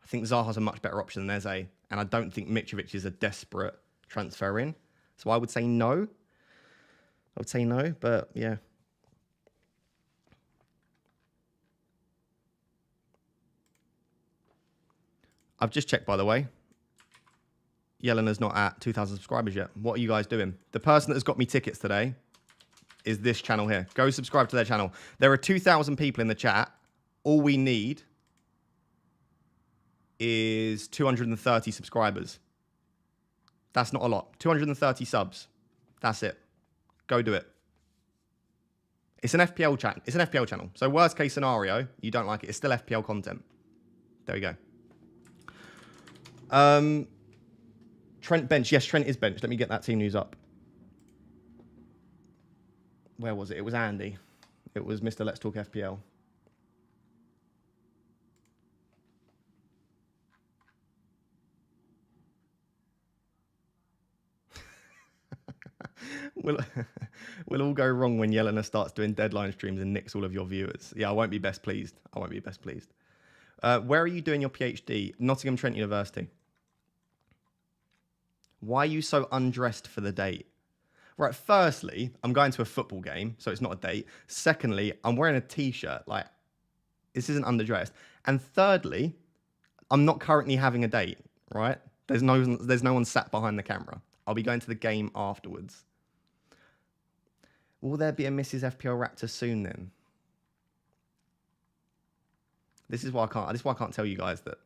I think Zaha's a much better option than Eze, and I don't think Mitrovic is a desperate transfer in. So I would say no. I would say no, but yeah. I've just checked, by the way. Yelena's not at 2,000 subscribers yet. What are you guys doing? The person that has got me tickets today is this channel here. Go subscribe to their channel. There are 2,000 people in the chat. All we need is 230 subscribers. That's not a lot. 230 subs. That's it. Go do it. It's an FPL channel. It's an FPL channel. So worst case scenario, you don't like it. It's still FPL content. There we go. Trent bench. Yes, Trent is benched. Let me get that team news up. Where was it? It was Andy. It was Mr. Let's Talk FPL. We'll all go wrong when Yelena starts doing deadline streams and nicks all of your viewers. Yeah, I won't be best pleased. I won't be best pleased. Where are you doing your PhD? Nottingham Trent University. Why are you so undressed for the date? Right, firstly, I'm going to a football game, so it's not a date. Secondly, I'm wearing a t-shirt. Like, this isn't underdressed. And thirdly, I'm not currently having a date, right? There's no one sat behind the camera. I'll be going to the game afterwards. Will there be a Mrs. FPL Raptor soon then? This is why I can't tell you guys that.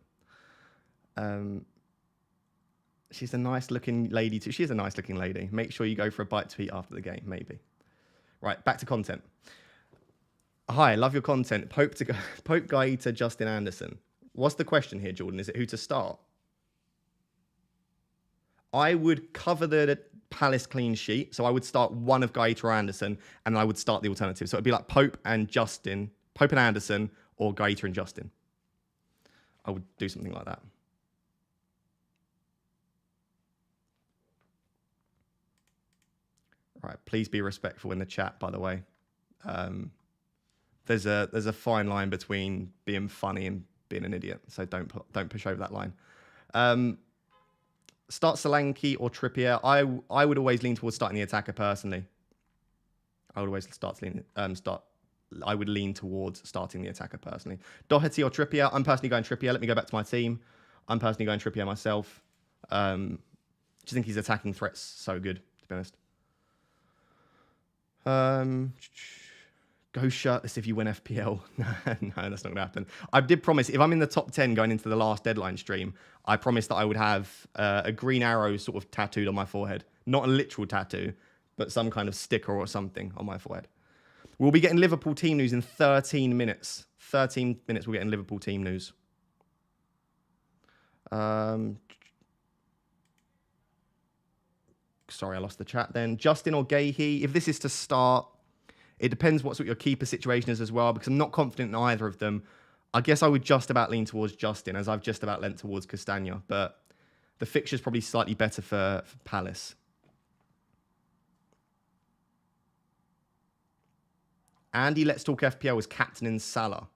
She's a nice looking lady too. She is a nice looking lady. Make sure you go for a bite to eat after the game, maybe. Right, back to content. Hi, love your content. Pope Guy to Justin Anderson. What's the question here, Jordan? Is it who to start? I would cover the Palace clean sheet. So I would start one of Guy or Anderson, and I would start the alternative. So it'd be like Pope and Justin Pope and Anderson, or Gaeta and Justin. I would do something like that. Right, please be respectful in the chat, by the way. There's a fine line between being funny and being an idiot, so don't push over that line. Start Solanke or Trippier. I would always lean towards starting the attacker personally. I would always I would lean towards starting the attacker personally. Doherty or Trippier. I'm personally going Trippier. Let me go back to my team. I'm personally going Trippier myself. Just think his attacking threat's so good, to be honest. Go shirtless if you win FPL. No, that's not going to happen. I did promise, if I'm in the top 10 going into the last deadline stream, I promised that I would have a green arrow sort of tattooed on my forehead. Not a literal tattoo, but some kind of sticker or something on my forehead. We'll be getting Liverpool team news in 13 minutes. 13 minutes we're getting Liverpool team news. Sorry, I lost the chat then. Justin or Gahey, if this is to start, it depends what your keeper situation is as well, because I'm not confident in either of them. I guess I would just about lean towards Justin, as I've just about leant towards Castagna, but the fixture's probably slightly better for Palace. Andy, Let's Talk FPL was captain in Salah.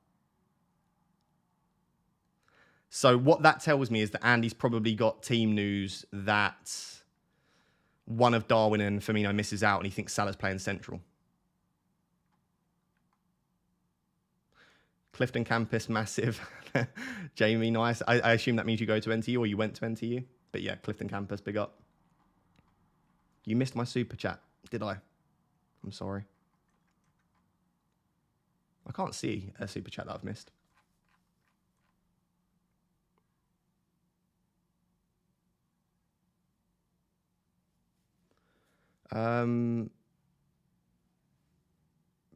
So what that tells me is that Andy's probably got team news that one of Darwin and Firmino misses out and he thinks Salah's playing central. Clifton Campus, massive. Jamie, nice. I assume that means you go to NTU or you went to NTU. But yeah, Clifton Campus, big up. You missed my super chat, did I? I'm sorry. I can't see a super chat that I've missed.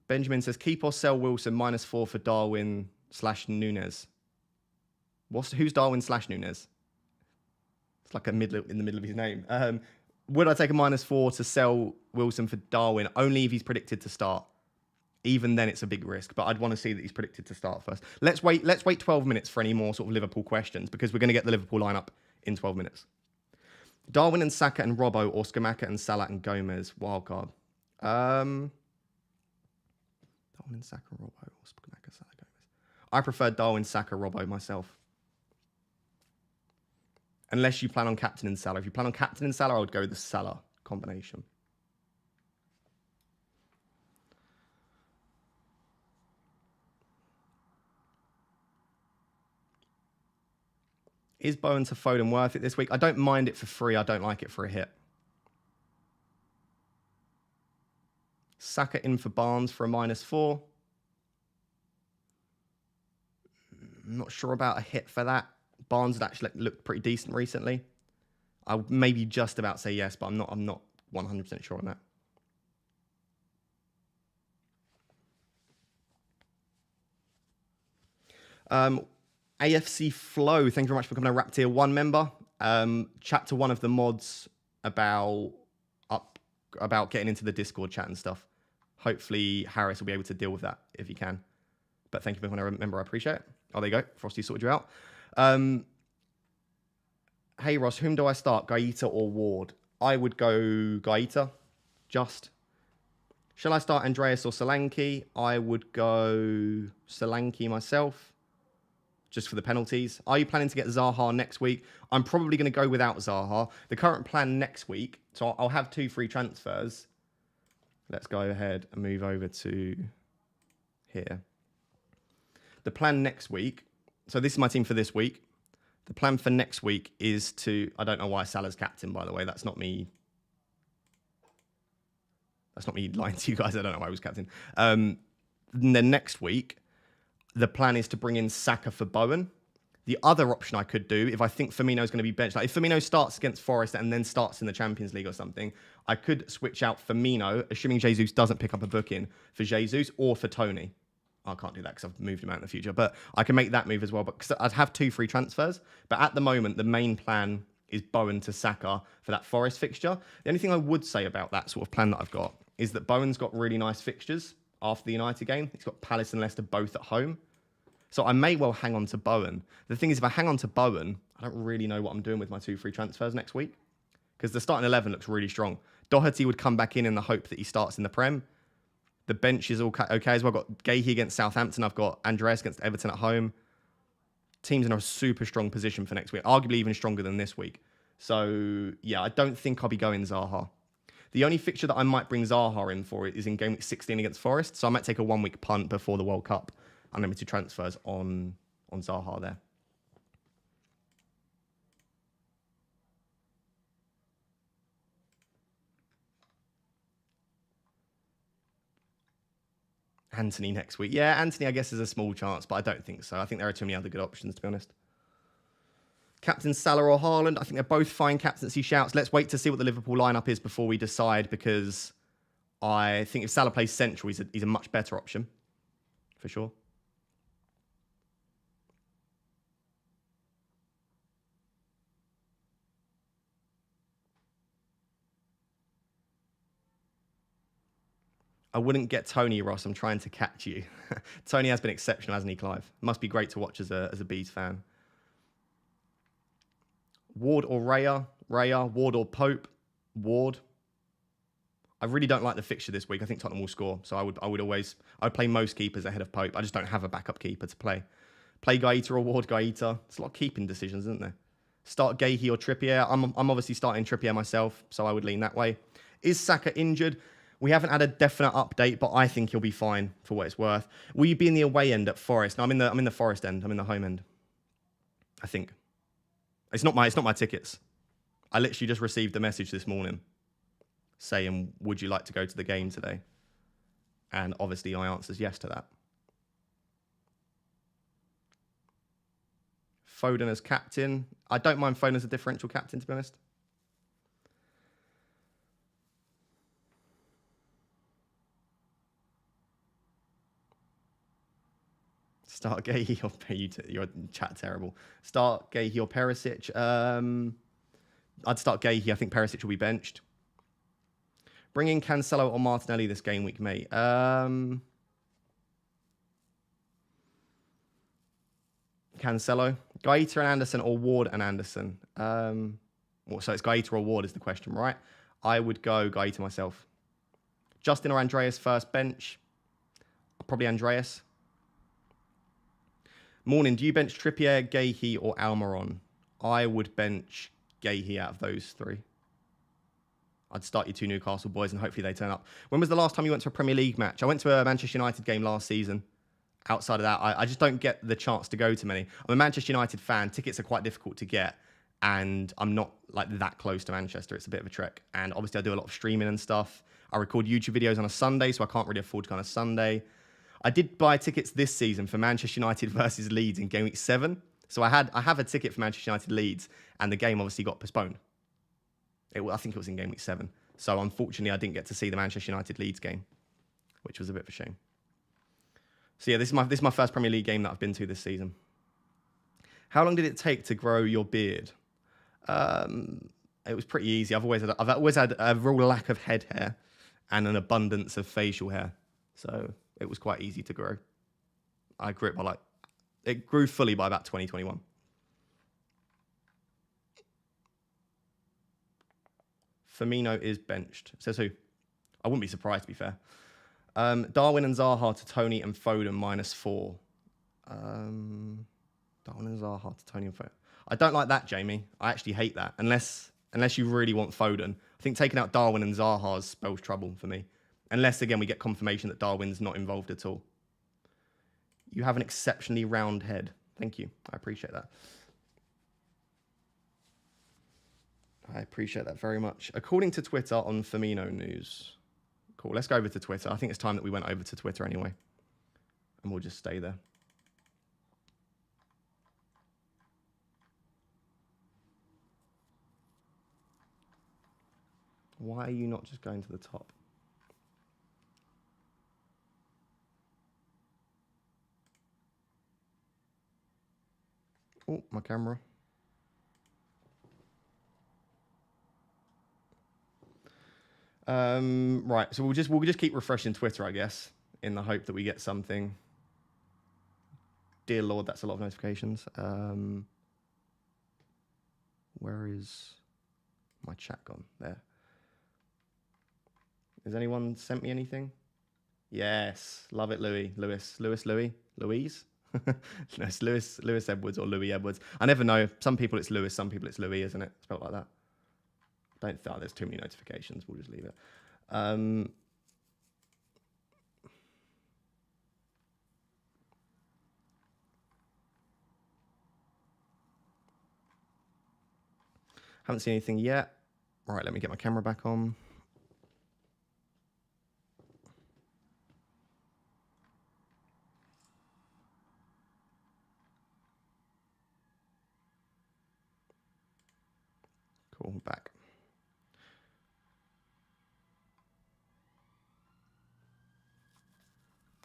Benjamin says, keep or sell Wilson -4 for Darwin / Nunes. Who's Darwin / Nunes? It's like in the middle of his name. Would I take a -4 to sell Wilson for Darwin? Only if he's predicted to start. Even then, it's a big risk, but I'd want to see that he's predicted to start first. Let's wait 12 minutes for any more sort of Liverpool questions, because we're going to get the Liverpool lineup in 12 minutes. Darwin and Saka and Robbo, or Skamaka and Salah and Gomez, wildcard. Darwin and Saka, Robbo, or Skamaka, Salah, Gomez. I prefer Darwin, Saka, Robbo myself. Unless you plan on captain and Salah. If you plan on captain and Salah, I would go with the Salah combination. Is Bowen to Foden worth it this week? I don't mind it for free. I don't like it for a hit. Saka in for Barnes for a -4. I'm not sure about a hit for that. Barnes had actually looked pretty decent recently. I would maybe just about say yes, but I'm not 100% sure on that. AFC Flow, thank you very much for becoming a Rap Tier 1 member. Chat to one of the mods about getting into the Discord chat and stuff. Hopefully Harris will be able to deal with that if he can. But thank you for becoming a member, I appreciate it. Oh, there you go. Frosty sorted you out. Hey Ross, whom do I start? Gaeta or Ward? I would go Gaeta. Shall I start Andreas or Solanke? I would go Solanke myself. Just for the penalties. Are you planning to get Zaha next week? I'm probably going to go without Zaha. The current plan next week, so I'll have 2 free transfers. Let's go ahead and move over to here. The plan next week, so this is my team for this week. The plan for next week is to, I don't know why Salah's captain, by the way. That's not me lying to you guys. I don't know why I was captain. And then next week, the plan is to bring in Saka for Bowen. The other option I could do, if I think Firmino is going to be benched, like if Firmino starts against Forest and then starts in the Champions League or something, I could switch out Firmino, assuming Jesus doesn't pick up a booking, for Jesus or for Tony. I can't do that because I've moved him out in the future, but I can make that move as well. But because I'd have 2 free transfers. But at the moment, the main plan is Bowen to Saka for that Forest fixture. The only thing I would say about that sort of plan that I've got is that Bowen's got really nice fixtures. after the United game. He's got Palace and Leicester both at home. So I may well hang on to Bowen. The thing is, if I hang on to Bowen, I don't really know what I'm doing with my 2 free transfers next week. Because the starting 11 looks really strong. Doherty would come back in the hope that he starts in the Prem. The bench is all okay as well. I've got Gahey against Southampton. I've got Andreas against Everton at home. Team's in a super strong position for next week. Arguably even stronger than this week. So, yeah, I don't think I'll be going Zaha. The only fixture that I might bring Zaha in for is in game week 16 against Forest. So I might take a 1 week punt before the World Cup. Unlimited transfers on Zaha there. Anthony next week. Yeah, Anthony, I guess, is a small chance, but I don't think so. I think there are too many other good options, to be honest. Captain Salah or Haaland, I think they're both fine captaincy shouts. Let's wait to see what the Liverpool lineup is before we decide, because I think if Salah plays central, he's a much better option, for sure. I wouldn't get Tony, Ross. I'm trying to catch you. Tony has been exceptional, hasn't he, Clive? Must be great to watch as a Bees fan. Ward or Raya? Raya. Ward or Pope? Ward. I really don't like the fixture this week. I think Tottenham will score. So I would play most keepers ahead of Pope. I just don't have a backup keeper to play. Play Gaeta or Ward Gaeta. It's a lot of keeping decisions, isn't there? Start Gahey or Trippier. I'm obviously starting Trippier myself, so I would lean that way. Is Saka injured? We haven't had a definite update, but I think he'll be fine for what it's worth. Will you be in the away end at Forest? No, I'm in the Forest end. I'm in the home end. I think. It's not my tickets. I literally just received a message this morning saying, would you like to go to the game today? And obviously I answers yes to that. Foden as captain. I don't mind Foden as a differential captain, to be honest. Start Gahey or your chat terrible. Start Gahey or Perisic. I'd start Gahey. I think Perisic will be benched. Bring in Cancelo or Martinelli this game week, mate. Cancelo, Gaeta and Anderson, or Ward and Anderson. So it's Gaeta or Ward is the question, right? I would go Gaeta myself. Justin or Andreas first bench. Probably Andreas. Morning, do you bench Trippier, Gahey, or Almiron? I would bench Gahey out of those three. I'd start your 2 Newcastle boys and hopefully they turn up. When was the last time you went to a Premier League match? I went to a Manchester United game last season. Outside of that, I just don't get the chance to go to many. I'm a Manchester United fan. Tickets are quite difficult to get. And I'm not like that close to Manchester. It's a bit of a trek. And obviously I do a lot of streaming and stuff. I record YouTube videos on a Sunday, so I can't really afford to go on a Sunday. I did buy tickets this season for Manchester United versus Leeds in game week 7. So I have a ticket for Manchester United Leeds, and the game obviously got postponed. I think it was in game week 7. So unfortunately, I didn't get to see the Manchester United Leeds game, which was a bit of a shame. So yeah, this is my first Premier League game that I've been to this season. How long did it take to grow your beard? It was pretty easy. I've always had a real lack of head hair and an abundance of facial hair, so it was quite easy to grow. I grew it it grew fully by about 2021. Firmino is benched. Says who? I wouldn't be surprised, to be fair. Darwin and Zaha to Tony and Foden -4. Darwin and Zaha to Tony and Foden. I don't like that, Jamie. I actually hate that. Unless you really want Foden. I think taking out Darwin and Zaha spells trouble for me. Unless, again, we get confirmation that Darwin's not involved at all. You have an exceptionally round head. Thank you. I appreciate that. I appreciate that very much. According to Twitter on Firmino news. Cool. Let's go over to Twitter. I think it's time that we went over to Twitter anyway. And we'll just stay there. Why are you not just going to the top? Oh, my camera. Right, so we'll just keep refreshing Twitter, I guess. in the hope that we get something. Dear Lord, that's a lot of notifications. Where is my chat gone? There. Has anyone sent me anything? Yes. Love it, Louis. Louise? No, it's Lewis Edwards or Louis Edwards. I never know. Some people it's Lewis, some people it's Louis, isn't it? Spelled like that. Don't think there's too many notifications. We'll just leave it. Haven't seen anything yet. All right, let me get my camera back on. Cool, back.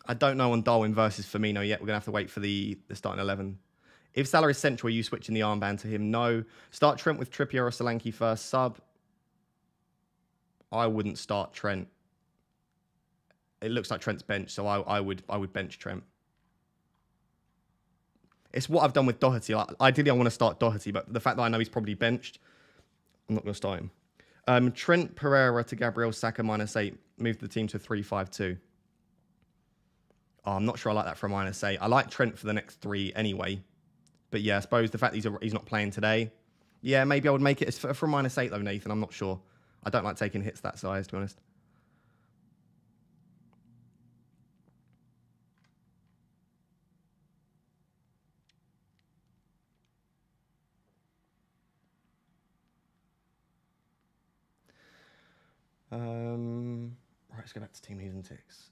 I don't know on Darwin versus Firmino yet. We're going to have to wait for the starting 11. If Salah is central, are you switching the armband to him? No. Start Trent with Trippier or Solanke first sub. I wouldn't start Trent. It looks like Trent's bench, so I would bench Trent. It's what I've done with Doherty. Like, ideally, I want to start Doherty, but the fact that I know he's probably benched, I'm not going to start him. Trent Pereira to Gabriel Saka -8. Move the team to 3-5-2. Oh, I'm not sure I like that for a -8. I like Trent for the next 3 anyway. But yeah, I suppose the fact that he's not playing today, yeah, maybe I would make it for a -8 though, Nathan. I'm not sure. I don't like taking hits that size, to be honest. Right, let's go back to team news and ticks.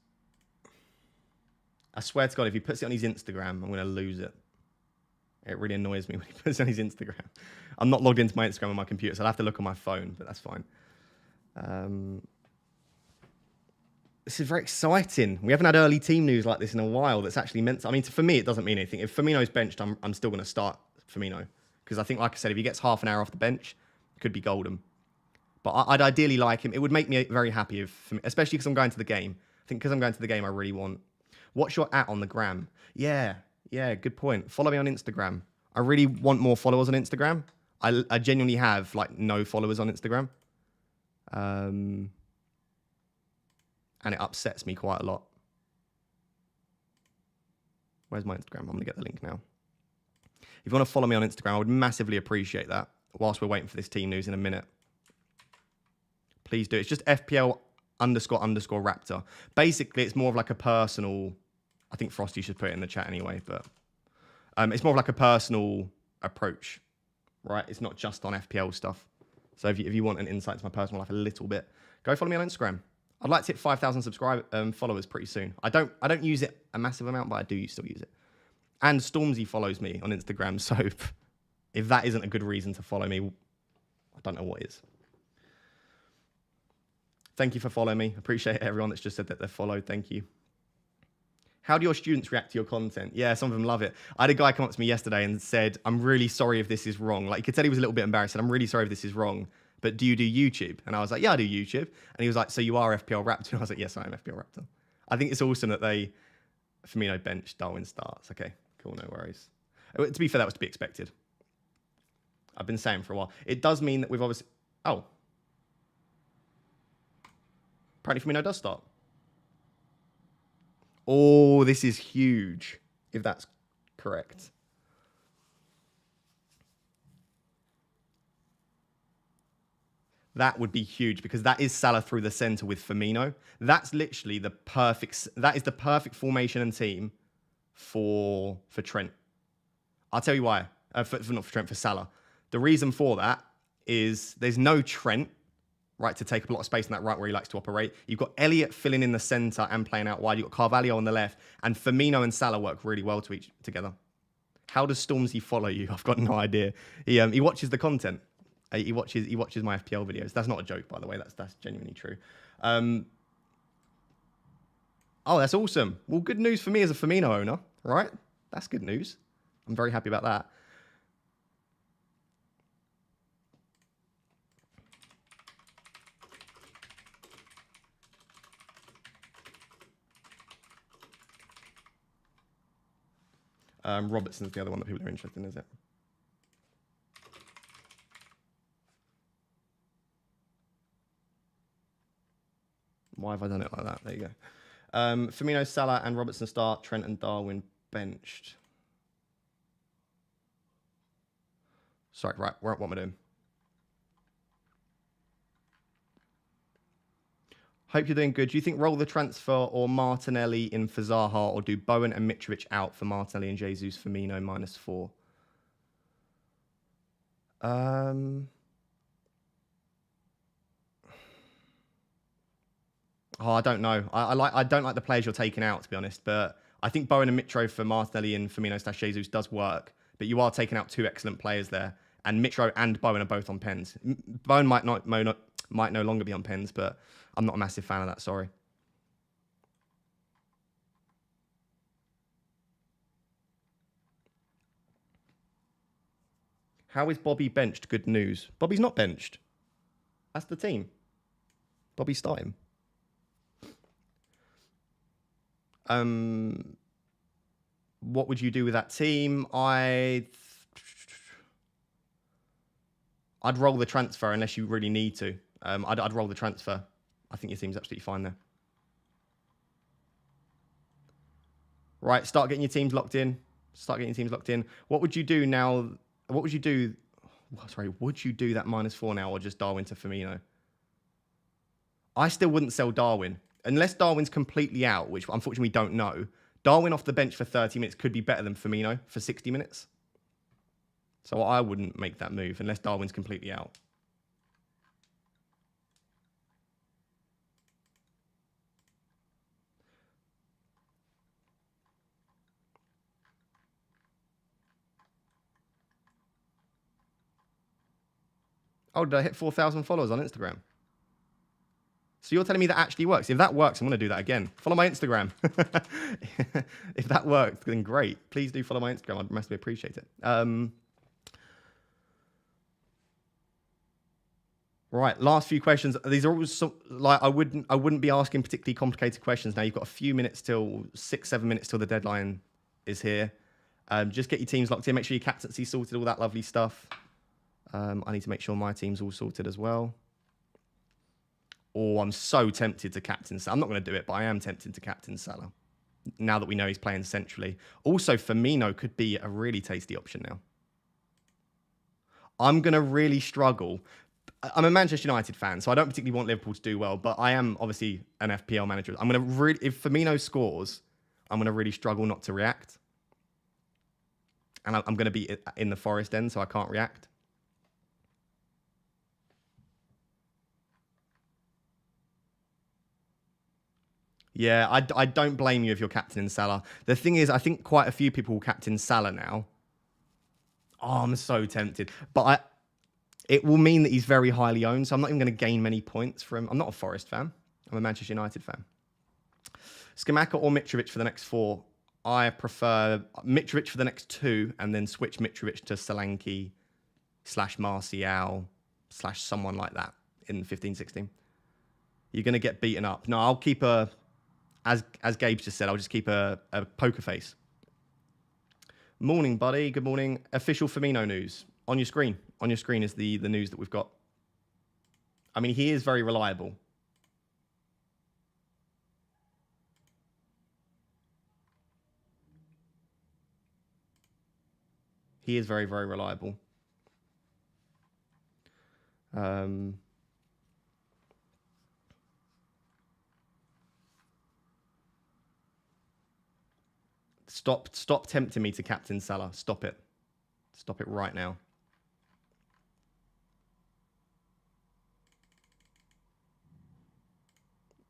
I swear to God, if he puts it on his Instagram, I'm going to lose it. It really annoys me when he puts it on his Instagram. I'm not logged into my Instagram on my computer, so I'll have to look on my phone, but that's fine. This is very exciting. We haven't had early team news like this in a while that's actually meant to, I mean, for me, it doesn't mean anything. If Firmino's benched, I'm still going to start Firmino. Because I think, like I said, if he gets half an hour off the bench, it could be golden. But I'd ideally like him. It would make me very happy, especially because I'm going to the game. I think because I'm going to the game, I really want... What's your @ on the gram? Yeah, good point. Follow me on Instagram. I really want more followers on Instagram. I genuinely have, like, no followers on Instagram. And it upsets me quite a lot. Where's my Instagram? I'm going to get the link now. If you want to follow me on Instagram, I would massively appreciate that whilst we're waiting for this team news in a minute. Please do. It's just FPL __ Raptor. Basically, it's more of like a personal... I think Frosty should put it in the chat anyway, but it's more of like a personal approach, right? It's not just on FPL stuff. So if you want an insight to my personal life a little bit, go follow me on Instagram. I'd like to hit 5,000 followers pretty soon. I don't use it a massive amount, but I do still use it. And Stormzy follows me on Instagram, so if that isn't a good reason to follow me, I don't know what is. Thank you for following me. Appreciate everyone that's just said that they're followed. Thank you. How do your students react to your content? Yeah, some of them love it. I had a guy come up to me yesterday and said, I'm really sorry if this is wrong. Like, he could tell he was a little bit embarrassed. I'm really sorry if this is wrong, but do you do YouTube? And I was like, yeah, I do YouTube. And he was like, so you are FPL Raptor? And I was like, yes, I am FPL Raptor. I think it's awesome that Firmino bench, Darwin starts. Okay, cool, no worries. To be fair, that was to be expected. I've been saying for a while. It does mean that we've obviously... Oh. Apparently Firmino does start. Oh, this is huge, if that's correct. That would be huge because that is Salah through the centre with Firmino. That's literally the perfect... That is the perfect formation and team for Trent. I'll tell you why. Not for Trent, for Salah. The reason for that is there's no Trent, right, to take up a lot of space in that right where he likes to operate. You've got Elliott filling in the centre and playing out wide. You've got Carvalho on the left. And Firmino and Salah work really well together. How does Stormzy follow you? I've got no idea. He watches the content. He watches my FPL videos. That's not a joke, by the way. That's genuinely true. Oh, that's awesome. Well, good news for me as a Firmino owner, right? That's good news. I'm very happy about that. Robertson's the other one that people are interested in, is it? Why have I done it like that? There you go. Firmino, Salah, and Robertson start. Trent and Darwin benched. Sorry, right. What am I doing? Hope you're doing good. Do you think roll the transfer or Martinelli in for Zaha, or do Bowen and Mitrovic out for Martinelli and Jesus, Firmino -4? Oh, I don't know. I don't like the players you're taking out, to be honest. But I think Bowen and Mitro for Martinelli and Firmino/Jesus does work. But you are taking out two excellent players there, and Mitro and Bowen are both on pens. Bowen might no longer be on pens, but I'm not a massive fan of that. Sorry. How is Bobby benched? Good news. Bobby's not benched. That's the team. Bobby's starting. What would you do with that team? I'd roll the transfer unless you really need to. I'd roll the transfer. I think your team's absolutely fine there. Right, start getting your teams locked in. What would you do now? What would you do? Sorry, would you do that -4 now, or just Darwin to Firmino? I still wouldn't sell Darwin. Unless Darwin's completely out, which unfortunately we don't know. Darwin off the bench for 30 minutes could be better than Firmino for 60 minutes. So I wouldn't make that move unless Darwin's completely out. Oh, did I hit 4,000 followers on Instagram? So you're telling me that actually works? If that works, I'm going to do that again. Follow my Instagram. If that works, then great. Please do follow my Instagram. I'd massively appreciate it. Right, last few questions. These are always like I wouldn't be asking particularly complicated questions. Now you've got a few minutes till 6-7 minutes till the deadline is here. Just get your teams locked in. Make sure your captaincy sorted, all that lovely stuff. I need to make sure my team's all sorted as well. Oh, I'm so tempted to captain Salah. I'm not going to do it, but I am tempted to captain Salah now that we know he's playing centrally. Also, Firmino could be a really tasty option now. I'm going to really struggle. I'm a Manchester United fan, so I don't particularly want Liverpool to do well, but I am obviously an FPL manager. I'm going to really, if Firmino scores, I'm going to really struggle not to react. And I'm going to be in the Forest end, so I can't react. Yeah, I don't blame you if you're captaining Salah. The thing is, I think quite a few people will captain Salah now. Oh, I'm so tempted. But it will mean that he's very highly owned, so I'm not even going to gain many points from... I'm not a Forest fan. I'm a Manchester United fan. Skamaka or Mitrovic for the next 4? I prefer Mitrovic for the next 2, and then switch Mitrovic to Solanke /Martial / someone like that in 15-16. You're going to get beaten up. No, I'll keep a... As Gabe just said, I'll just keep a poker face. Morning, buddy. Good morning. Official Firmino news. On your screen. On your screen is the news that we've got. I mean, he is very reliable. He is very, very reliable. Stop tempting me to captain Salah. Stop it. Stop it right now.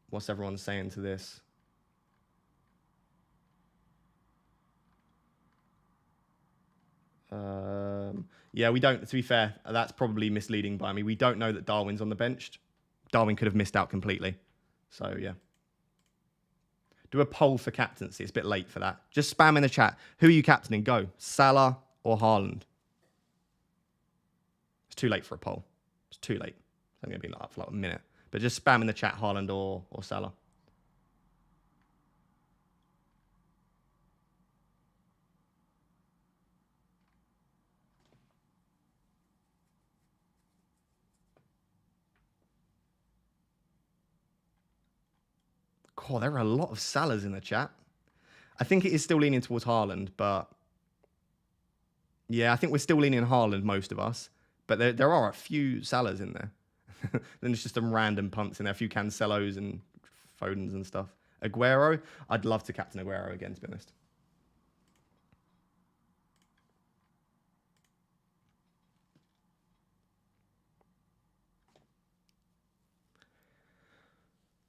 What's everyone saying to this? Yeah, we don't, to be fair, that's probably misleading by me. We don't know that Darwin's on the bench. Darwin could have missed out completely. So, yeah. Do a poll for captaincy. It's a bit late for that. Just spam in the chat. Who are you captaining? Go. Salah or Haaland? It's too late for a poll. It's too late. It's only going to be up for like a minute. But just spam in the chat Haaland or Salah. Oh, there are a lot of Salahs in the chat. I think it is still leaning towards Haaland, but yeah, I think we're still leaning Haaland, most of us. But there are a few Salahs in there. Then there's just some random punts in there, a few Cancelos and Fodens and stuff. Aguero, I'd love to captain Aguero again, to be honest.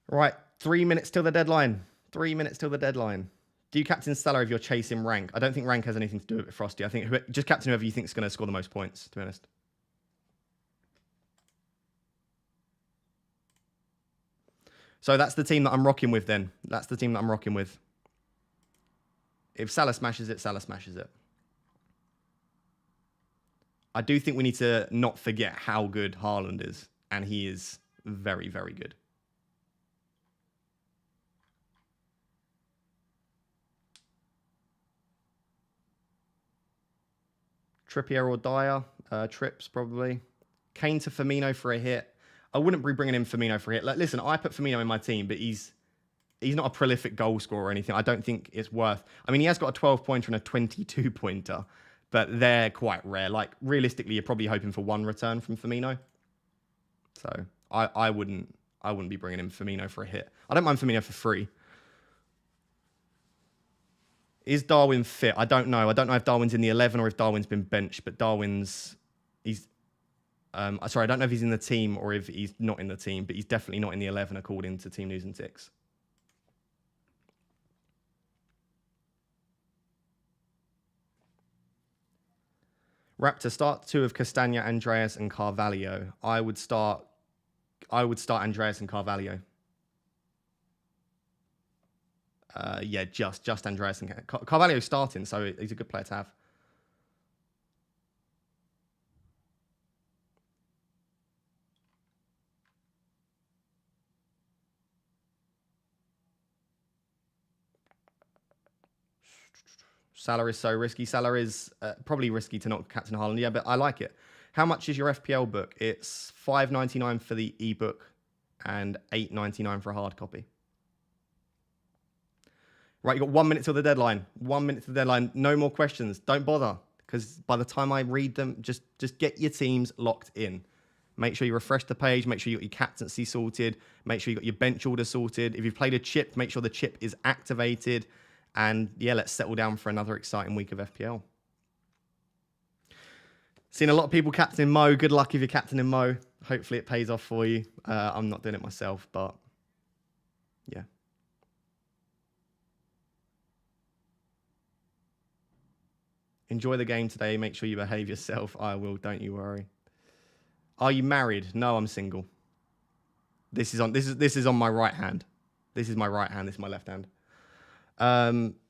Right, 3 minutes till the deadline. 3 minutes till the deadline. Do you captain Salah if you're chasing rank? I don't think rank has anything to do with it, Frosty. I think just captain whoever you think is going to score the most points, to be honest. So that's the team that I'm rocking with then. That's the team that I'm rocking with. If Salah smashes it, Salah smashes it. I do think we need to not forget how good Haaland is. And he is very, very good. Trippier or Dyer. Trips, probably. Kane to Firmino for a hit. I wouldn't be bringing in Firmino for a hit. Like, listen, I put Firmino in my team, but he's not a prolific goal scorer or anything. I don't think it's worth... I mean, he has got a 12-pointer and a 22-pointer, but they're quite rare. Like, realistically, you're probably hoping for one return from Firmino. So, I wouldn't be bringing in Firmino for a hit. I don't mind Firmino for free. Is Darwin fit? I don't know. I don't know if Darwin's in the 11 or if Darwin's been benched, but Darwin's... sorry, I don't know if he's in the team or if he's not in the team, but he's definitely not in the 11 according to Team News and Ticks. Raptor, start 2 of Castagna, Andreas, and Carvalho. I would start Andreas and Carvalho. Yeah, just Andreas and Carvalho starting, so he's a good player to have. Salah is so risky. Salah is probably risky to not captain Haaland. Yeah, but I like it. How much is your FPL book? It's $5.99 for the ebook and $8.99 for a hard copy. Right, you've got 1 minute till the deadline. 1 minute to the deadline. No more questions. Don't bother, because by the time I read them, just get your teams locked in. Make sure you refresh the page. Make sure you got your captaincy sorted. Make sure you got your bench order sorted. If you've played a chip, make sure the chip is activated. And yeah, let's settle down for another exciting week of FPL. Seen a lot of people captaining Mo. Good luck if you're captaining Mo. Hopefully it pays off for you. I'm not doing it myself, but yeah. Enjoy the game today. Make sure you behave yourself. I will, don't you worry. Are you married? No, I'm single. This is on my right hand. This is my right hand. This is my left hand.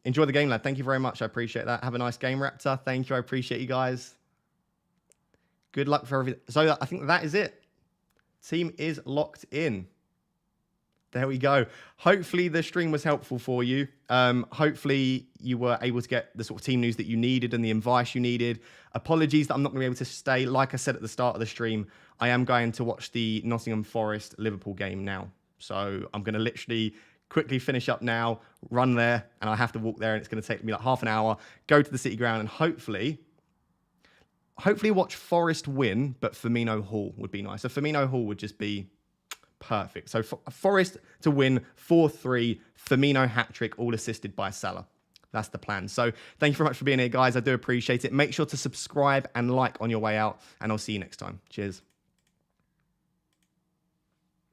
Enjoy the game, lad. Thank you very much. I appreciate that. Have a nice game, Raptor. Thank you. I appreciate you guys. Good luck for everything. So I think that is it. Team is locked in. There we go. Hopefully the stream was helpful for you. Hopefully you were able to get the sort of team news that you needed and the advice you needed. Apologies that I'm not going to be able to stay. Like I said at the start of the stream, I am going to watch the Nottingham Forest Liverpool game now. So I'm going to literally quickly finish up now, run there, and I have to walk there, and it's going to take me like half an hour, go to the City Ground, and hopefully watch Forest win, but Firmino Hall would be nice. So Firmino Hall would just be perfect. So Forest to win 4-3, Firmino hat-trick, all assisted by Salah. That's the plan. So thank you very much for being here, guys. I do appreciate it. Make sure to subscribe and like on your way out, and I'll see you next time. Cheers.